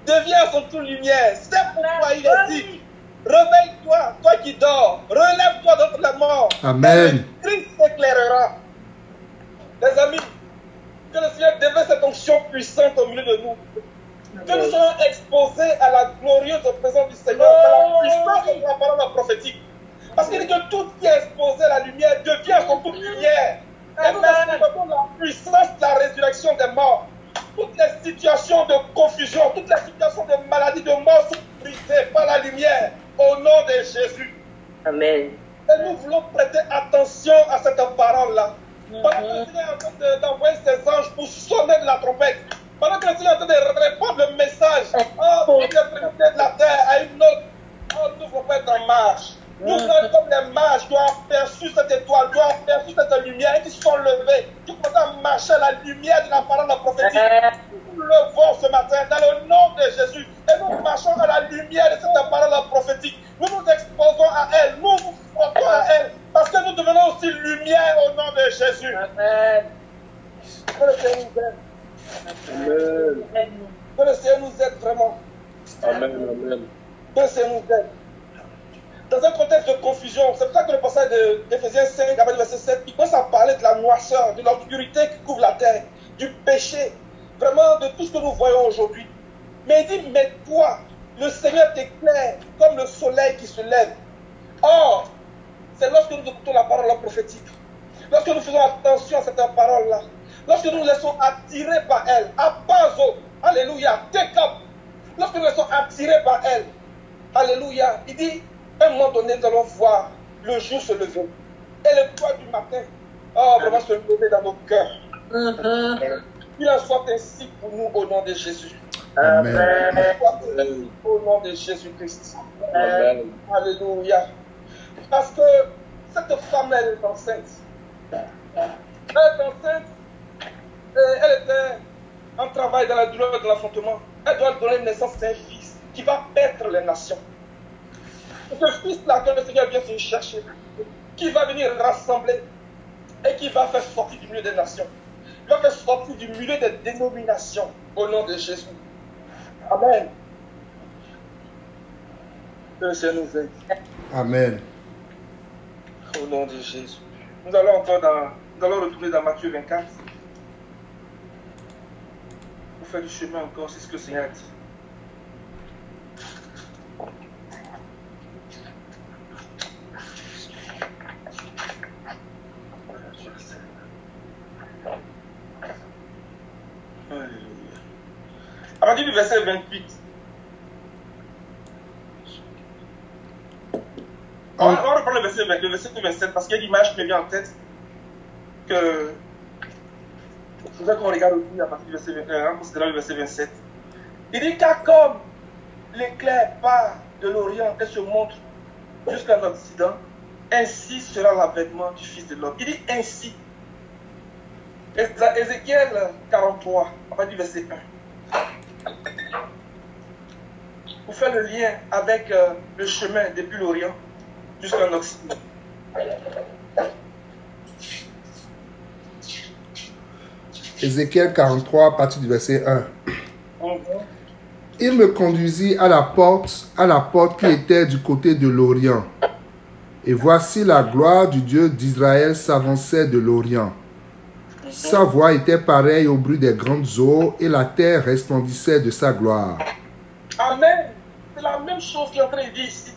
Devient à son tour lumière. C'est pourquoi il est dit: réveille-toi, toi qui dors, relève-toi d'entre les morts. Amen. Et Christ t'éclairera. Les amis, que le Seigneur déverse cette onction puissante au milieu de nous. Que nous soyons exposés à la glorieuse présence du Seigneur par la puissance de la parole prophétique. Parce qu'il dit que tout qui est exposé à la lumière devient à son tour lumière. Et nous expérimentons la puissance de la résurrection des morts. Toutes les situations de confusion, toutes les situations de maladie, de mort sont brisées par la lumière au nom de Jésus. Amen. Et nous voulons prêter attention à cette parole-là. Pendant que le Seigneur est en train d'envoyer ses anges pour sonner de la trompette, pendant que le Seigneur est en train de répondre le message, pour les extrémités de la terre à une autre, nous ne voulons pas être en marche. Nous sommes comme les mages qui ont aperçu cette étoile, qui ont aperçu cette lumière, et qui se sont levés, qui commencent à marcher à la lumière de la parole prophétique. Nous levons ce matin dans le nom de Jésus et nous marchons à la lumière de cette parole prophétique. Nous nous exposons à elle, nous nous frottons à elle, parce que nous devenons aussi lumière au nom de Jésus. Amen. Que le Seigneur nous aide. Amen. Que le Seigneur nous aide vraiment. Amen. Amen. Que le Seigneur nous aide. Dans un contexte de confusion, c'est pour ça que le passage d'Éphésiens 5, avec le verset 7, il commence à parler de la noirceur, de l'obscurité qui couvre la terre, du péché, vraiment de tout ce que nous voyons aujourd'hui. Mais il dit: mais toi, le Seigneur t'éclaire comme le soleil qui se lève. Or, c'est lorsque nous écoutons la parole prophétique, lorsque nous faisons attention à cette parole-là, lorsque nous nous laissons attirer par elle, apazo, alléluia, take up, lorsque nous nous laissons attirer par elle, alléluia, il dit: à un moment donné, nous allons voir le jour se lever et l'étoile du matin, vraiment se lever dans nos cœurs. Qu'il en soit ainsi pour nous au nom de Jésus. Amen. Au nom de Jésus-Christ. Amen. Alléluia. Parce que cette femme, elle est enceinte. Elle est enceinte. Et elle était en travail dans la douleur de l'enfantement. Elle doit donner naissance à un fils qui va paître les nations. Ce fils-là que le Seigneur vient se chercher, qui va venir rassembler et qui va faire sortir du milieu des nations. Il va faire sortir du milieu des dénominations au nom de Jésus. Amen. Que le Seigneur nous aide. Amen. Au nom de Jésus. Nous allons retourner dans Matthieu 24. Pour faire du chemin encore, c'est ce que le Seigneur a dit. À partir du verset 28. On va reprendre le verset 27 parce qu'il y a l'image qui me vient en tête que je voudrais qu'on regarde aussi à partir du verset 21, considérant le verset 27. Il dit: car comme l'éclair part de l'Orient et se montre jusqu'à l'Occident, ainsi sera l'avènement du Fils de l'homme. Il dit ainsi. Ézéchiel 43, on va dire verset 1. Pour faire le lien avec le chemin depuis l'Orient jusqu'en Occident. Ézéchiel 43, à partir du verset 1. Il me conduisit à la porte qui était du côté de l'Orient. Et voici la gloire du Dieu d'Israël s'avançait de l'Orient. Sa voix était pareille au bruit des grandes eaux et la terre resplendissait de sa gloire. Amen. C'est la même chose qu'il est en train de dire ici.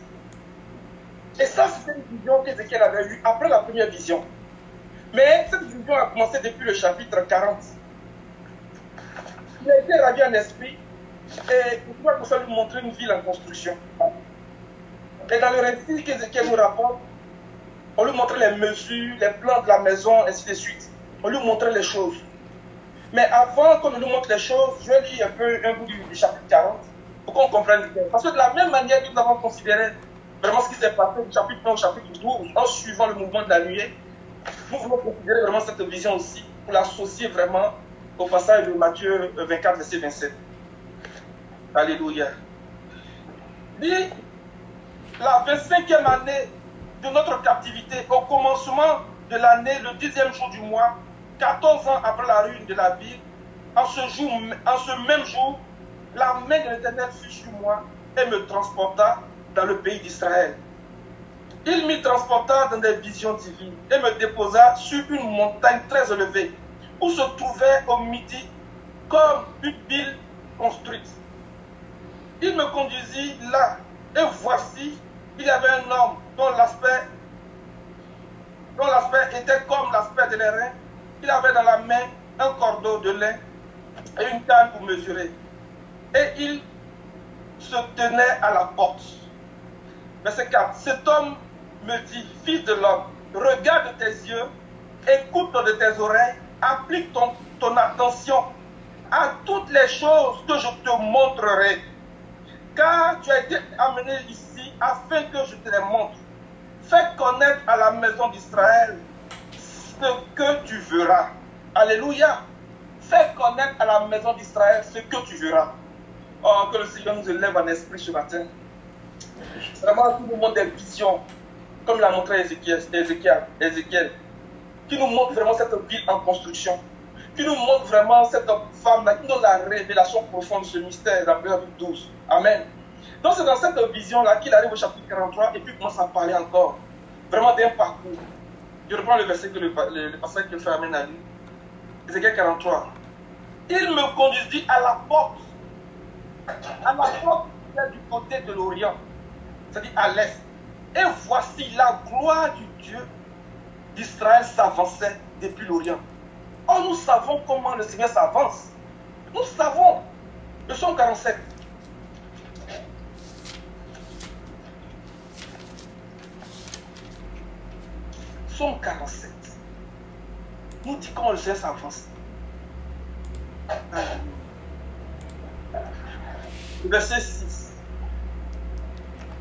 Et ça, c'était une vision qu'Ézéchiel avait eue après la première vision. Mais cette vision a commencé depuis le chapitre 40. Il a été ravi en esprit et il doit commencer à lui montrer une ville en construction. Et dans le récit qu'Ézéchiel nous rapporte, on lui montrait les mesures, les plans de la maison, ainsi de suite. On lui montrait les choses. Mais avant qu'on nous montre les choses, je vais lire un bout du chapitre 40 pour qu'on comprenne bien. Parce que de la même manière que nous avons considéré vraiment ce qui s'est passé du chapitre 1 au chapitre 12, en suivant le mouvement de la nuée, nous voulons considérer vraiment cette vision aussi pour l'associer vraiment au passage de Matthieu 24, verset 27. Alléluia. Dit la 25e année de notre captivité, au commencement de l'année, le 10e jour du mois, 14 ans après la ruine de la ville, en ce même jour, la main de l'Éternel fut sur moi et me transporta dans le pays d'Israël. Il m'y transporta dans des visions divines et me déposa sur une montagne très élevée, où se trouvait au midi comme une ville construite. Il me conduisit là, et voici, il y avait un homme dont l'aspect était comme l'aspect de l'airain. Il avait dans la main un cordeau de lin et une canne pour mesurer. Et il se tenait à la porte. Verset 4. Cet homme me dit, fils de l'homme, regarde tes yeux, écoute de tes oreilles, applique ton attention à toutes les choses que je te montrerai. Car tu as été amené ici afin que je te les montre. Fais connaître à la maison d'Israël ce que tu verras. Alléluia. Fais connaître à la maison d'Israël ce que tu verras. Oh, que le Seigneur nous élève en esprit ce matin. Vraiment, qui nous montre des visions, comme l'a montré Ézéchiel, qui nous montre vraiment cette ville en construction, qui nous montre vraiment cette femme-là, qui nous donne la révélation profonde de ce mystère, dans le chapitre 12. Amen. Donc c'est dans cette vision-là qu'il arrive au chapitre 43 et puis il commence à parler encore, vraiment d'un parcours. Je reprends le verset que le passage que le frère amène à lui. Ézéchiel 43. Il me conduisit à la porte qui est du côté de l'Orient, c'est-à-dire à l'est. Et voici la gloire du Dieu d'Israël s'avançait depuis l'Orient. Oh, nous savons comment le Seigneur s'avance. Nous savons. Le psaume 47. Psaume 47. Nous dit comment le Seigneur s'avance. Le verset 6.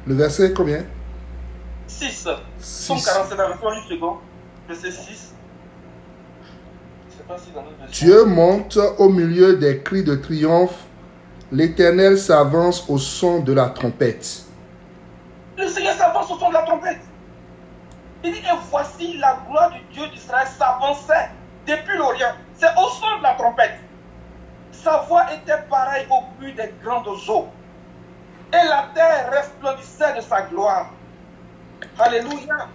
Le verset combien? 6. Psaume 47, une seconde. Verset 6. Dieu monte au milieu des cris de triomphe. L'Éternel s'avance au son de la trompette. Le Seigneur s'avance au son de la trompette. Il dit, et voici la gloire du Dieu d'Israël s'avançait depuis l'Orient. C'est au son de la trompette. Sa voix était pareille au bruit des grandes eaux. Et la terre resplendissait de sa gloire. Alléluia.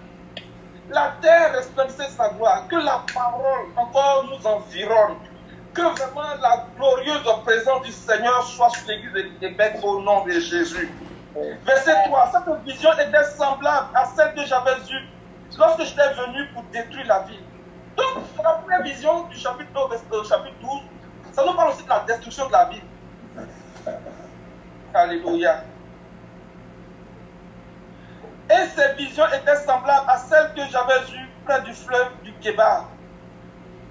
La terre resplendissait de sa gloire. Que la parole encore nous environne. Que vraiment la glorieuse présence du Seigneur soit sur l'église de Québec au nom de Jésus. Verset 3. Cette vision était semblable à celle que j'avais eue lorsque j'étais venu pour détruire la ville. Donc, la première vision du chapitre 12, ça nous parle aussi de la destruction de la ville. Alléluia. Et ces visions étaient semblables à celles que j'avais eues près du fleuve du Kébar.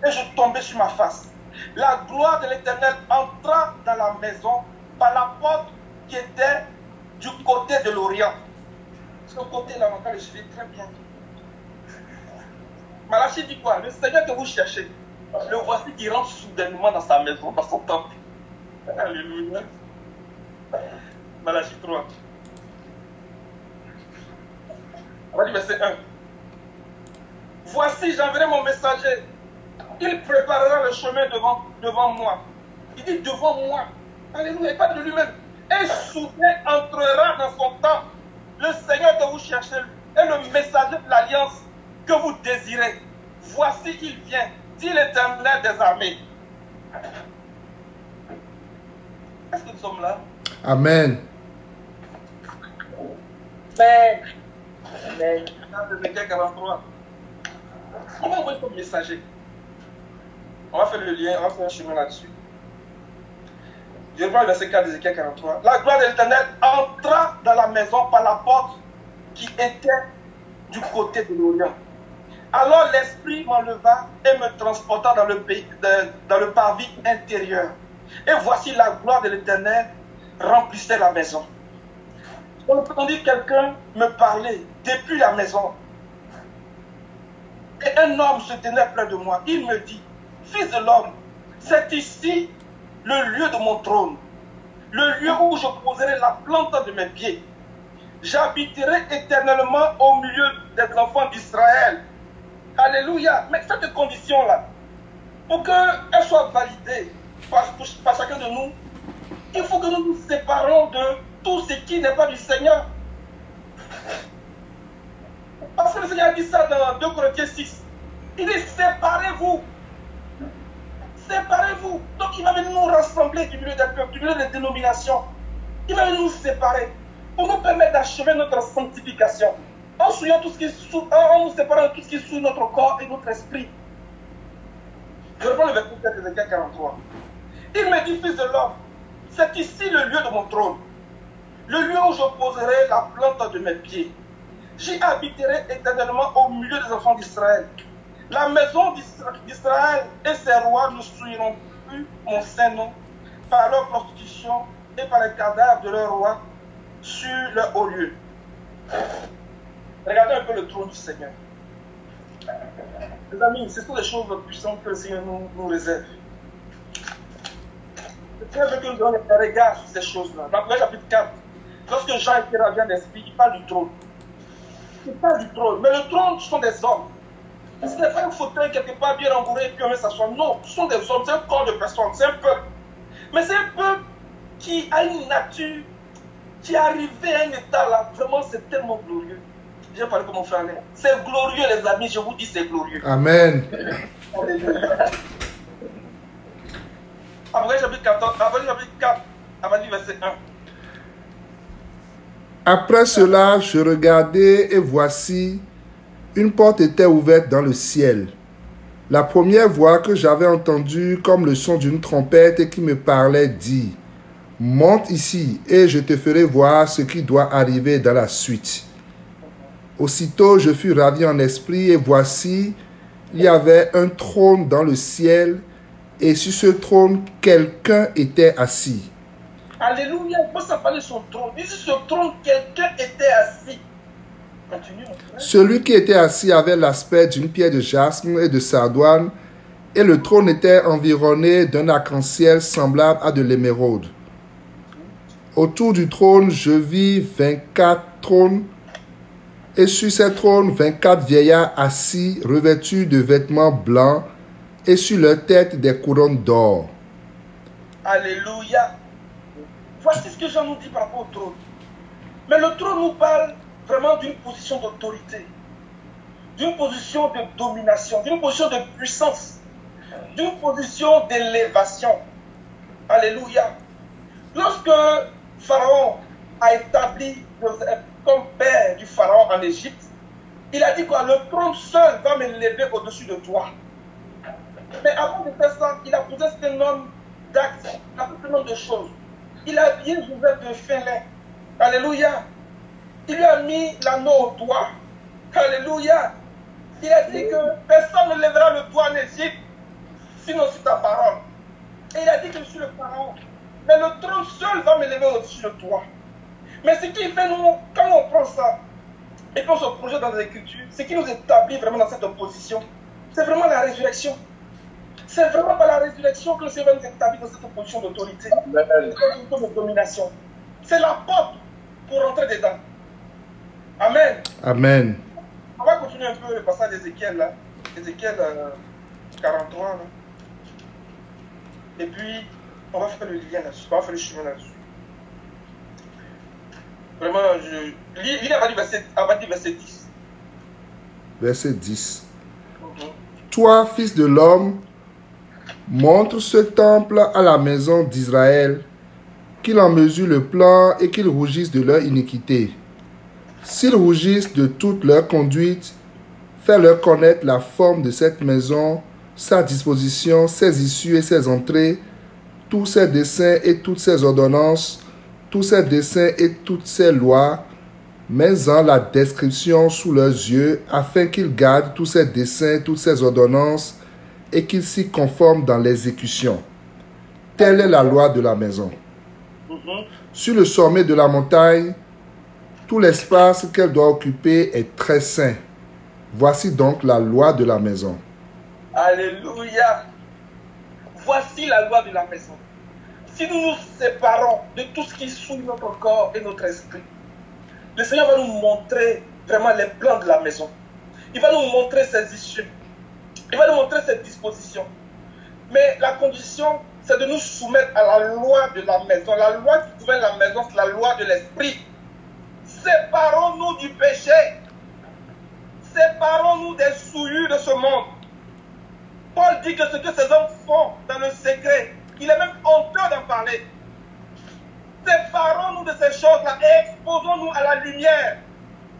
Et je tombais sur ma face. La gloire de l'Éternel entra dans la maison par la porte qui était du côté de l'Orient. Ce côté-là, on va le suivre très bien. Malachie dit quoi? Le Seigneur que vous cherchez, le voici qui rentre soudainement dans sa maison, dans son temple. Alléluia. Malachie 3. On va dire verset 1. Voici, j'enverrai mon messager. Il préparera le chemin devant moi. Il dit devant moi. Alléluia, pas de lui-même. Et soudain entrera dans son temple le Seigneur que vous cherchez et le messager de l'alliance que vous désirez. Voici, il vient, dit l'Éternel des armées. Est-ce que nous sommes là? Amen. Amen. Amen. Dans Ézéchiel 43. On va envoyer comme messager. On va faire le lien, on va faire un chemin là-dessus. Je vais voir le verset 4 d'Ézéchiel 43. La gloire de l'Éternel entra dans la maison par la porte qui était du côté de l'Orient. Alors l'Esprit m'enleva et me transporta dans le parvis intérieur. Et voici la gloire de l'Éternel remplissait la maison. On entendit quelqu'un me parler depuis la maison. Et un homme se tenait près de moi. Il me dit, fils de l'homme, c'est ici le lieu de mon trône, le lieu où je poserai la plante de mes pieds. J'habiterai éternellement au milieu des enfants d'Israël. Alléluia. Mais cette condition-là, pour qu'elle soit validée par chacun de nous, il faut que nous nous séparons de tout ce qui n'est pas du Seigneur. Parce que le Seigneur a dit ça dans 2 Corinthiens 6. Il dit séparez-vous. Séparez-vous. Donc il va venir nous rassembler du milieu des peuples, du milieu des dénominations. Il va venir nous séparer pour nous permettre d'achever notre sanctification. En nous séparant de tout ce qui est sous notre corps et notre esprit. Je reprends le verset 7 de Ézéchiel 43. Il me dit, fils de l'homme, c'est ici le lieu de mon trône, le lieu où je poserai la plante de mes pieds. J'y habiterai éternellement au milieu des enfants d'Israël. La maison d'Israël et ses rois ne souilleront plus mon saint nom par leur prostitution et par les cadavres de leurs rois sur leur haut lieu. Regardez un peu le trône du Seigneur. Les amis, ce sont des choses puissantes que le Seigneur nous réserve. Le Seigneur veut que nous donnions un regard sur ces choses-là. Dans le chapitre 4, lorsque Jean était ravi en esprit, il parle du trône. Il parle du trône. Mais le trône, ce sont des hommes. Ce n'est pas un fauteuil quelque part bien rembourré et puis on met s'asseoir. Non, ce sont des hommes, c'est un corps de personnes, c'est un peuple. Mais c'est un peuple qui a une nature, qui est arrivé à un état là, vraiment c'est tellement glorieux. J'ai parlé comme mon frère. C'est glorieux les amis, je vous dis c'est glorieux. Amen. Après chapitre 14, après chapitre 4, après du verset 1. Après cela, je regardai et voici, une porte était ouverte dans le ciel. La première voix que j'avais entendue comme le son d'une trompette et qui me parlait dit, « Monte ici et je te ferai voir ce qui doit arriver dans la suite. » Aussitôt je fus ravi en esprit et voici, il y avait un trône dans le ciel et sur ce trône quelqu'un était assis. Alléluia, moi ça parlait de son trône. Ici sur ce trône quelqu'un était assis. Continue, mon frère. Celui qui était assis avait l'aspect d'une pierre de jaspe et de sardoine et le trône était environné d'un arc-en-ciel semblable à de l'émeraude. Autour du trône, je vis 24 trônes et sur ces trônes, 24 vieillards assis, revêtus de vêtements blancs et sur leur tête des couronnes d'or. Alléluia. Voici ce que Jean nous dit par rapport au trône. Mais le trône nous parle vraiment d'une position d'autorité, d'une position de domination, d'une position de puissance, d'une position d'élévation. Alléluia. Lorsque Pharaon a établi Joseph comme père du Pharaon en Égypte, il a dit quoi? Le trône seul va m'élever au-dessus de toi. Mais avant de faire ça, il a posé un certain nombre d'actes, un certain nombre de choses. Il a habillé Joseph de fin lin. Alléluia. Il lui a mis l'anneau au doigt. Alléluia. Il a dit que personne ne lèvera le doigt en Égypte, sinon sur ta parole. Et il a dit que je suis le Pharaon. Mais le trône seul va m'élever au-dessus de toi. Mais ce qui fait, nous, quand on prend ça, et qu'on se projette dans les Écritures, ce qui nous établit vraiment dans cette position, C'est vraiment la résurrection. C'est vraiment par la résurrection que le Seigneur va nous établir dans cette position d'autorité, dans cette position de domination. C'est la porte pour rentrer dedans. Amen. Amen. On va continuer un peu le passage d'Ézéchiel là. Ézéchiel 43 là. Et puis, on va faire le lien là-dessus. On va faire le chemin là-dessus. Vraiment, lis à partir du verset 10. Verset 10. Toi, fils de l'homme, montre ce temple à la maison d'Israël, qu'il en mesure le plan et qu'ils rougissent de leur iniquité. S'ils rougissent de toute leur conduite, fais-leur connaître la forme de cette maison, sa disposition, ses issues et ses entrées, tous ses desseins et toutes ses ordonnances, tous ses desseins et toutes ses lois, mets-en la description sous leurs yeux, afin qu'ils gardent tous ses desseins, toutes ses ordonnances, et qu'ils s'y conforment dans l'exécution. Telle est la loi de la maison. Sur le sommet de la montagne, tout l'espace qu'elle doit occuper est très saint. Voici donc la loi de la maison. Alléluia. Voici la loi de la maison. Si nous nous séparons de tout ce qui souille notre corps et notre esprit, le Seigneur va nous montrer vraiment les plans de la maison. Il va nous montrer ses issues. Il va nous montrer ses dispositions. Mais la condition, c'est de nous soumettre à la loi de la maison. La loi qui gouverne la maison, c'est la loi de l'esprit. Séparons-nous du péché. Séparons-nous des souillures de ce monde. Paul dit que ce que ces hommes font dans le secret, il est même honteux d'en parler. Séparons-nous de ces choses-là et exposons-nous à la lumière.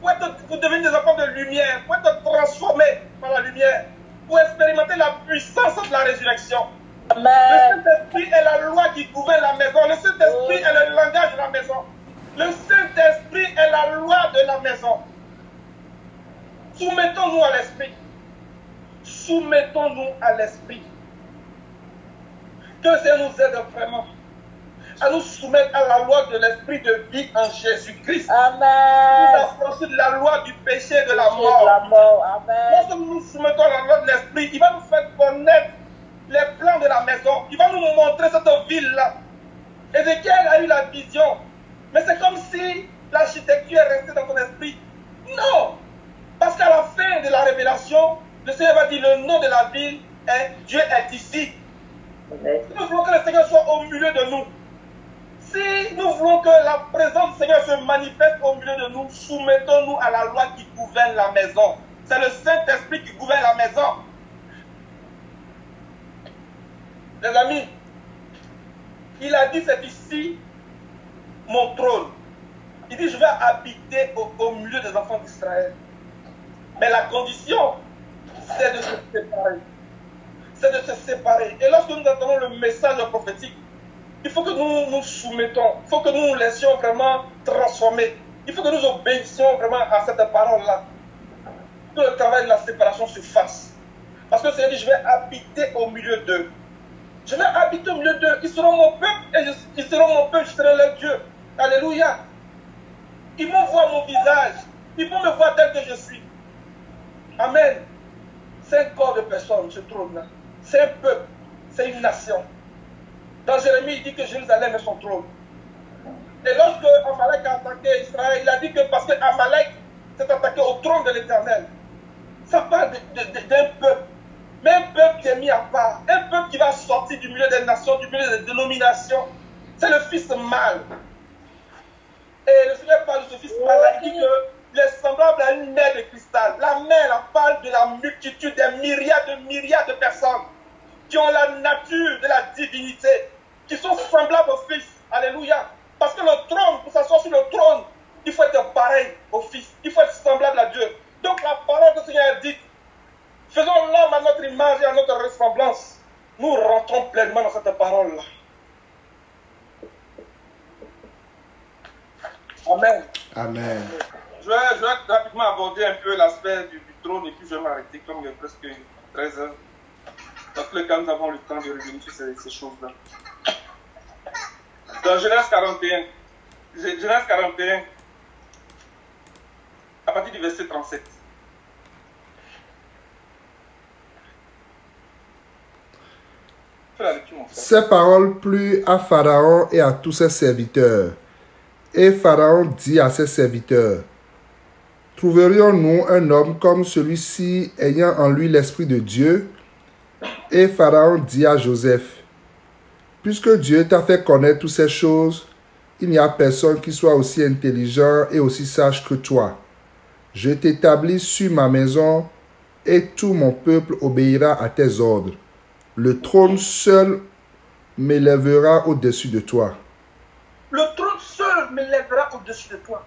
Pour devenir des enfants de lumière, pour être transformés par la lumière, pour expérimenter la puissance de la résurrection. Amen. Le Saint-Esprit est la loi qui gouverne la maison. Le Saint-Esprit est le langage de la maison. Le Saint-Esprit est la loi de la maison. Soumettons-nous à l'Esprit. Soumettons-nous à l'Esprit. Que le Seigneur nous aide vraiment à nous soumettre à la loi de l'Esprit de vie en Jésus-Christ. Amen. Nous affranchir de la loi du péché et de la mort. Amen. Lorsque nous nous soumettons à la loi de l'Esprit, il va nous faire connaître les plans de la maison. Il va nous montrer cette ville-là. Ézéchiel a eu la vision. Mais c'est comme si l'architecture est restée dans son esprit. Non! Parce qu'à la fin de la révélation, le Seigneur va dire le nom de la ville est Dieu est ici. Amen. Si nous voulons que le Seigneur soit au milieu de nous, si nous voulons que la présence du Seigneur se manifeste au milieu de nous, soumettons-nous à la loi qui gouverne la maison. C'est le Saint-Esprit qui gouverne la maison. Les amis, il a dit c'est ici mon trône. Il dit je vais habiter au milieu des enfants d'Israël. Mais la condition, c'est de se séparer. C'est de se séparer. Et lorsque nous entendons le message prophétique, il faut que nous nous soumettons. Il faut que nous nous laissions vraiment transformer. Il faut que nous obéissions vraiment à cette parole-là. Que le travail de la séparation se fasse. Parce que le Seigneur dit, je vais habiter au milieu d'eux. Je vais habiter au milieu d'eux. Ils seront mon peuple et ils seront mon peuple, je serai leur Dieu. Alléluia. Ils vont voir mon visage. Ils vont me voir tel que je suis. Amen. C'est un corps de personnes, ce trône-là. C'est un peuple. C'est une nation. Dans Jérémie, il dit que Jérusalem est son trône. Et lorsque Amalek a attaqué Israël, il a dit que parce que Amalek s'est attaqué au trône de l'Éternel. Ça parle d'un peuple. Mais un peuple qui est mis à part. Un peuple qui va sortir du milieu des nations, du milieu des dénominations. C'est le fils mâle. Et le Seigneur parle de ce fils mâle. Il dit qu'il est semblable à une mer de cristal. La mer, elle parle de la multitude, des myriades de personnes qui ont la nature de la divinité, qui sont semblables au Fils. Alléluia. Parce que le trône, pour s'asseoir sur le trône, il faut être pareil au Fils. Il faut être semblable à Dieu. Donc la parole que le Seigneur a dite, faisons l'homme à notre image et à notre ressemblance. Nous rentrons pleinement dans cette parole-là. Amen. Amen. Je vais rapidement aborder un peu l'aspect du trône et puis je vais m'arrêter comme il est presque 13 heures. Dans tous les cas, nous avons le temps de revenir sur ces choses-là. Dans Genèse 41, à partir du verset 37. Ces paroles plurent à Pharaon et à tous ses serviteurs. Et Pharaon dit à ses serviteurs, trouverions-nous un homme comme celui-ci ayant en lui l'Esprit de Dieu? Et Pharaon dit à Joseph, puisque Dieu t'a fait connaître toutes ces choses, il n'y a personne qui soit aussi intelligent et aussi sage que toi. Je t'établis sur ma maison et tout mon peuple obéira à tes ordres. Le trône seul m'élèvera au-dessus de toi. Le trône seul m'élèvera au-dessus de toi.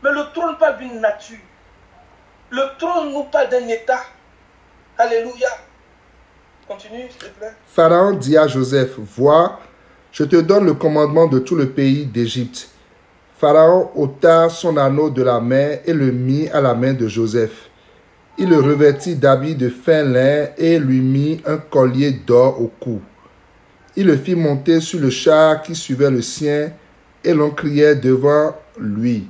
Mais le trône parle d'une nature. Le trône nous parle d'un état. Alléluia. Continue, s'il te plaît. Pharaon dit à Joseph, vois, je te donne le commandement de tout le pays d'Égypte. Pharaon ôta son anneau de la main et le mit à la main de Joseph. Il le revêtit d'habits de fin lin et lui mit un collier d'or au cou. Il le fit monter sur le char qui suivait le sien et l'on criait devant lui,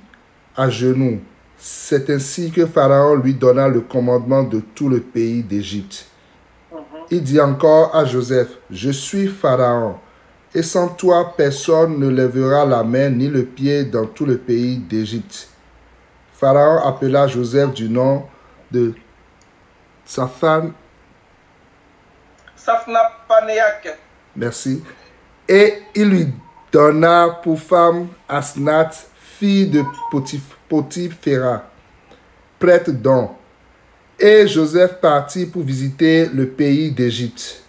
à genoux. C'est ainsi que Pharaon lui donna le commandement de tout le pays d'Égypte. Il dit encore à Joseph, je suis Pharaon, et sans toi personne ne lèvera la main ni le pied dans tout le pays d'Égypte. Pharaon appela Joseph du nom de Saphnapanéak. Merci. Et il lui donna pour femme Asnath, fille de Potiphera, prêtre d'On. Et Joseph partit pour visiter le pays d'Égypte.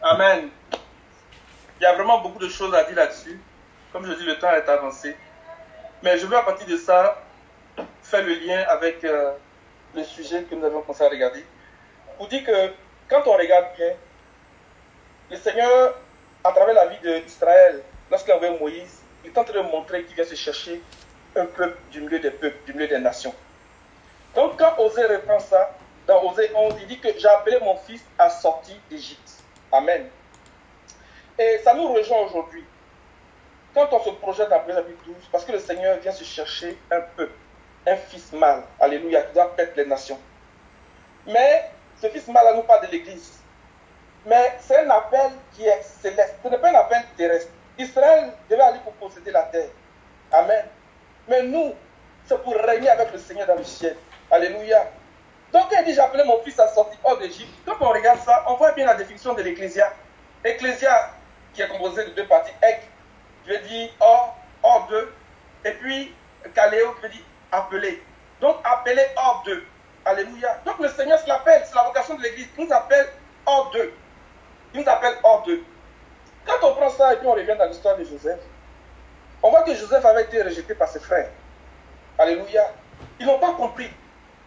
Amen. Il y a vraiment beaucoup de choses à dire là-dessus. Comme je dis, le temps est avancé. Mais je veux à partir de ça faire le lien avec le sujet que nous avons commencé à regarder. Pour dire que quand on regarde bien, le Seigneur, à travers la vie d'Israël, lorsqu'il a envoyé Moïse, il est en train de montrer qu'il vient se chercher un peuple du milieu des peuples, du milieu des nations. Donc quand Osée reprend ça, dans Osée 11, il dit que j'ai appelé mon fils à sortir d'Égypte. Amen. Et ça nous rejoint aujourd'hui. Quand on se projette dans chapitre 12, parce que le Seigneur vient se chercher un peuple, un fils mâle, alléluia, qui doit perdre les nations. Mais ce fils mâle nous parle de l'Église. Mais c'est un appel qui est céleste. Ce n'est pas un appel terrestre. Israël devait aller pour posséder la terre. Amen. Mais nous, c'est pour régner avec le Seigneur dans le ciel. Alléluia. Donc, il dit, j'ai appelé mon fils à sortir hors d'Égypte. Quand on regarde ça, on voit bien la définition de l'Ecclésia. Ecclésia, qui est composée de deux parties. Ek, qui veut dire hors d'eux. Et puis, Kaléo, qui veut dire appeler. Donc, appeler hors d'eux. Alléluia. Donc, le Seigneur se l'appelle. C'est la vocation de l'Église. Il nous appelle hors d'eux. Il nous appelle hors d'eux. Quand on prend ça et puis on revient dans l'histoire de Joseph, on voit que Joseph avait été rejeté par ses frères. Alléluia. Ils n'ont pas compris.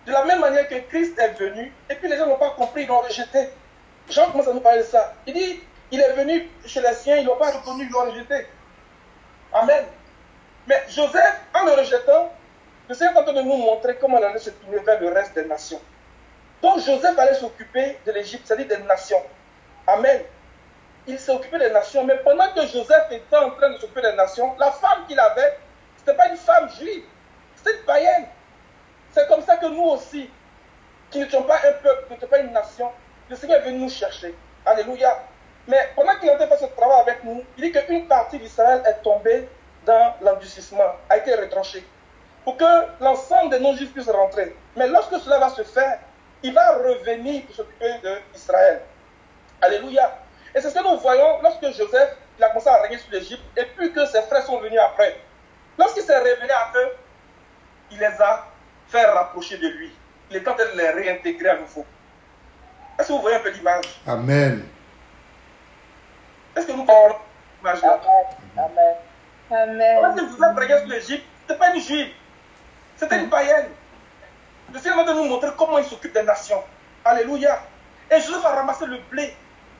De la même manière que Christ est venu, et puis les gens n'ont pas compris, ils l'ont rejeté. Jean commence à nous parler de ça. Il dit, il est venu chez les siens, ils ne l'ont pas reconnu, ils l'ont rejeté. Amen. Mais Joseph, en le rejetant, le Seigneur est en train de nous montrer comment il allait se tourner vers le reste des nations. Donc Joseph allait s'occuper de l'Égypte, c'est-à-dire des nations. Amen. Il s'est occupé des nations, mais pendant que Joseph était en train de s'occuper des nations, la femme qu'il avait, ce n'était pas une femme juive, c'était une païenne. C'est comme ça que nous aussi, qui n'étions pas un peuple, qui n'étions pas une nation, le Seigneur est venu nous chercher. Alléluia. Mais pendant qu'il était fait ce travail avec nous, il dit qu'une partie d'Israël est tombée dans l'endurcissement, a été retranchée, pour que l'ensemble des non-juifs puissent rentrer. Mais lorsque cela va se faire, il va revenir pour s'occuper d'Israël. Alléluia. Et c'est ce que nous voyons lorsque Joseph il a commencé à régner sur l'Égypte, et puis que ses frères sont venus après. Lorsqu'il s'est révélé à eux, il les a fait rapprocher de lui. Il est en train de les réintégrer à nouveau. Est-ce que vous voyez un peu l'image? Amen. Est-ce que nous comprenons l'image-là? Amen. Amen. Lorsque Joseph régnait sur l'Égypte, ce n'était pas une juive, c'était une païenne. Le Seigneur va nous montrer comment il s'occupe des nations. Alléluia. Et Joseph a ramassé le blé.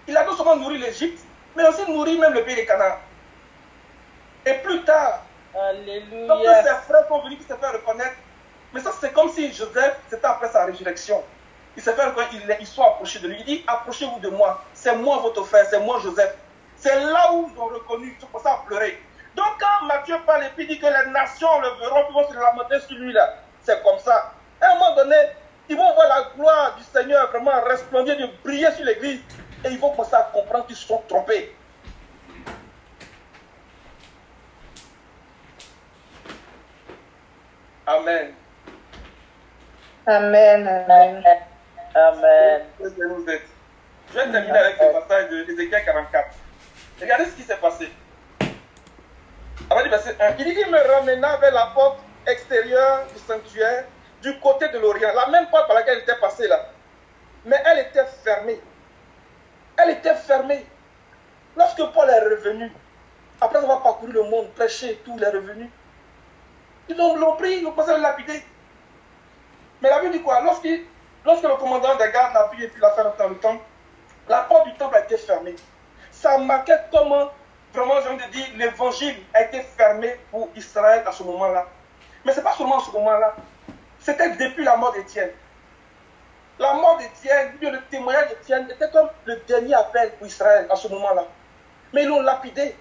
Il a non seulement nourri l'Égypte, mais aussi nourri même le pays des Canaan. Et plus tard, Alléluia. lorsque ses frères sont venus, qui s'est fait reconnaître, mais ça c'est comme si Joseph, c'était après sa résurrection. Il s'est fait reconnaître, ils sont approchés de lui. Il dit, approchez-vous de moi. C'est moi votre frère, c'est moi Joseph. C'est là où ils ont reconnu, ils ont commencé à pleurer. Donc quand Matthieu parle et puis dit que les nations le verront, ils vont se lamenter sur lui là. C'est comme ça. À un moment donné, ils vont voir la gloire du Seigneur vraiment resplendir, de briller sur l'église. Et ils vont commencer à comprendre qu'ils se sont trompés. Amen. Amen. Amen. Amen. Je vais terminer avec le passage de Ézéchiel 44. Regardez ce qui s'est passé. Avant du verset 1, il dit qu'il me ramena vers la porte extérieure du sanctuaire du côté de l'Orient. La même porte par laquelle il était passé là. Mais elle était fermée. Elle était fermée. Lorsque Paul est revenu, après avoir parcouru le monde, prêché, tout, il est revenu. Ils l'ont pris, ils l'ont passé à le lapider. Mais la Bible dit quoi? Lorsque le commandant des gardes l'a pris et puis l'a fait dans le temple, la porte du temple a été fermée. Ça marquait comment, vraiment, j'ai envie de dire, l'évangile a été fermé pour Israël à ce moment-là. Mais ce n'est pas seulement à ce moment-là. C'était depuis la mort d'Étienne. La mort d'Étienne, le témoignage d'Étienne était comme le dernier appel pour Israël à ce moment-là. Mais ils l'ont lapidé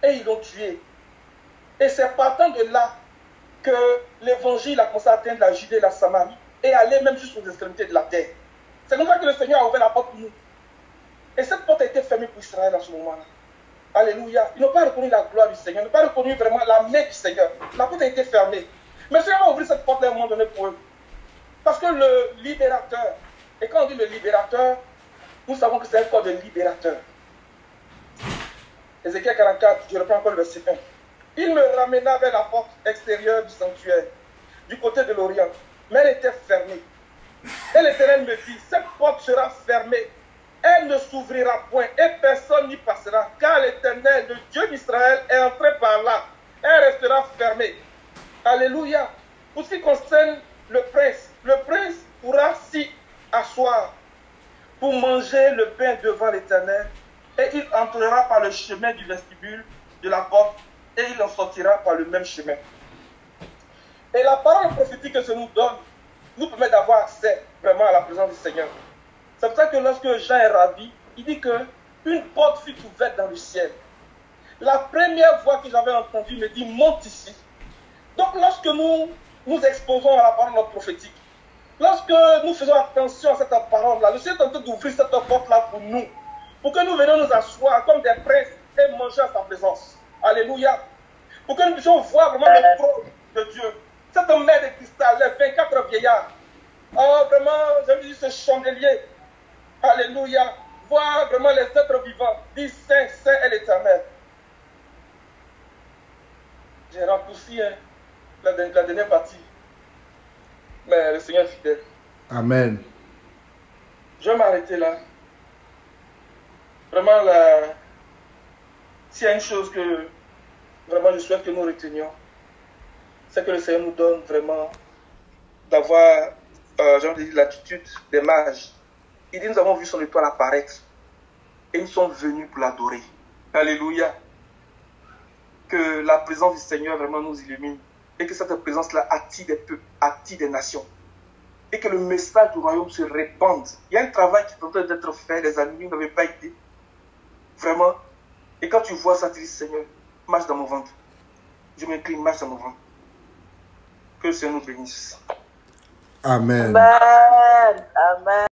et ils l'ont tué. Et c'est partant de là que l'évangile a commencé à atteindre la Judée et la Samarie et aller même jusqu'aux extrémités de la terre. C'est comme ça que le Seigneur a ouvert la porte pour nous. Et cette porte a été fermée pour Israël à ce moment-là. Alléluia. Ils n'ont pas reconnu la gloire du Seigneur, ils n'ont pas reconnu vraiment la main du Seigneur. La porte a été fermée. Mais le Seigneur a ouvert cette porte à un moment donné pour eux. Parce que le libérateur, et quand on dit le libérateur, nous savons que c'est un corps de libérateur. Ézéchiel 44, je reprends encore le verset 1. Il me ramena vers la porte extérieure du sanctuaire, du côté de l'Orient, mais elle était fermée. Et l'Éternel me dit, cette porte sera fermée, elle ne s'ouvrira point, et personne n'y passera, car l'Éternel, le Dieu d'Israël, est entré par là. Elle restera fermée. Alléluia. Pour ce qui concerne le prince pourra s'y asseoir pour manger le pain devant l'Éternel, et il entrera par le chemin du vestibule de la porte, et il en sortira par le même chemin. Et la parole prophétique que ça nous donne nous permet d'avoir accès vraiment à la présence du Seigneur. C'est pour ça que lorsque Jean est ravi, il dit qu'une porte fut ouverte dans le ciel. La première voix que j'avais entendue me dit, monte ici. Donc lorsque nous exposons à la parole prophétique, lorsque nous faisons attention à cette parole-là, le Seigneur est en train d'ouvrir cette porte-là pour nous, pour que nous venions nous asseoir comme des princes et manger à sa présence. Alléluia. Pour que nous puissions voir vraiment le trône de Dieu. Cette mer de cristal, les 24 vieillards. Oh, vraiment, j'ai vu ce chandelier. Alléluia. Voir vraiment les êtres vivants. Dit Saint, Saint est l'Éternel. J'ai raccourci la dernière partie. Mais le Seigneur est fidèle. Amen. Je vais m'arrêter là. Vraiment, s'il y a une chose que vraiment je souhaite que nous retenions, c'est que le Seigneur nous donne vraiment d'avoir, j'ai envie de dire, l'attitude des mages. Il dit, nous avons vu son étoile apparaître et nous sommes venus pour l'adorer. Alléluia. Que la présence du Seigneur vraiment nous illumine et que cette présence-là attire des peuples, attire des nations. Et que le message du royaume se répande. Il y a un travail qui est en train d'être fait, les amis n'avaient pas été. Vraiment. Et quand tu vois ça, tu dis, Seigneur, marche dans mon ventre. Je m'incline, marche dans mon ventre. Que le Seigneur nous bénisse. Amen. Amen. Amen.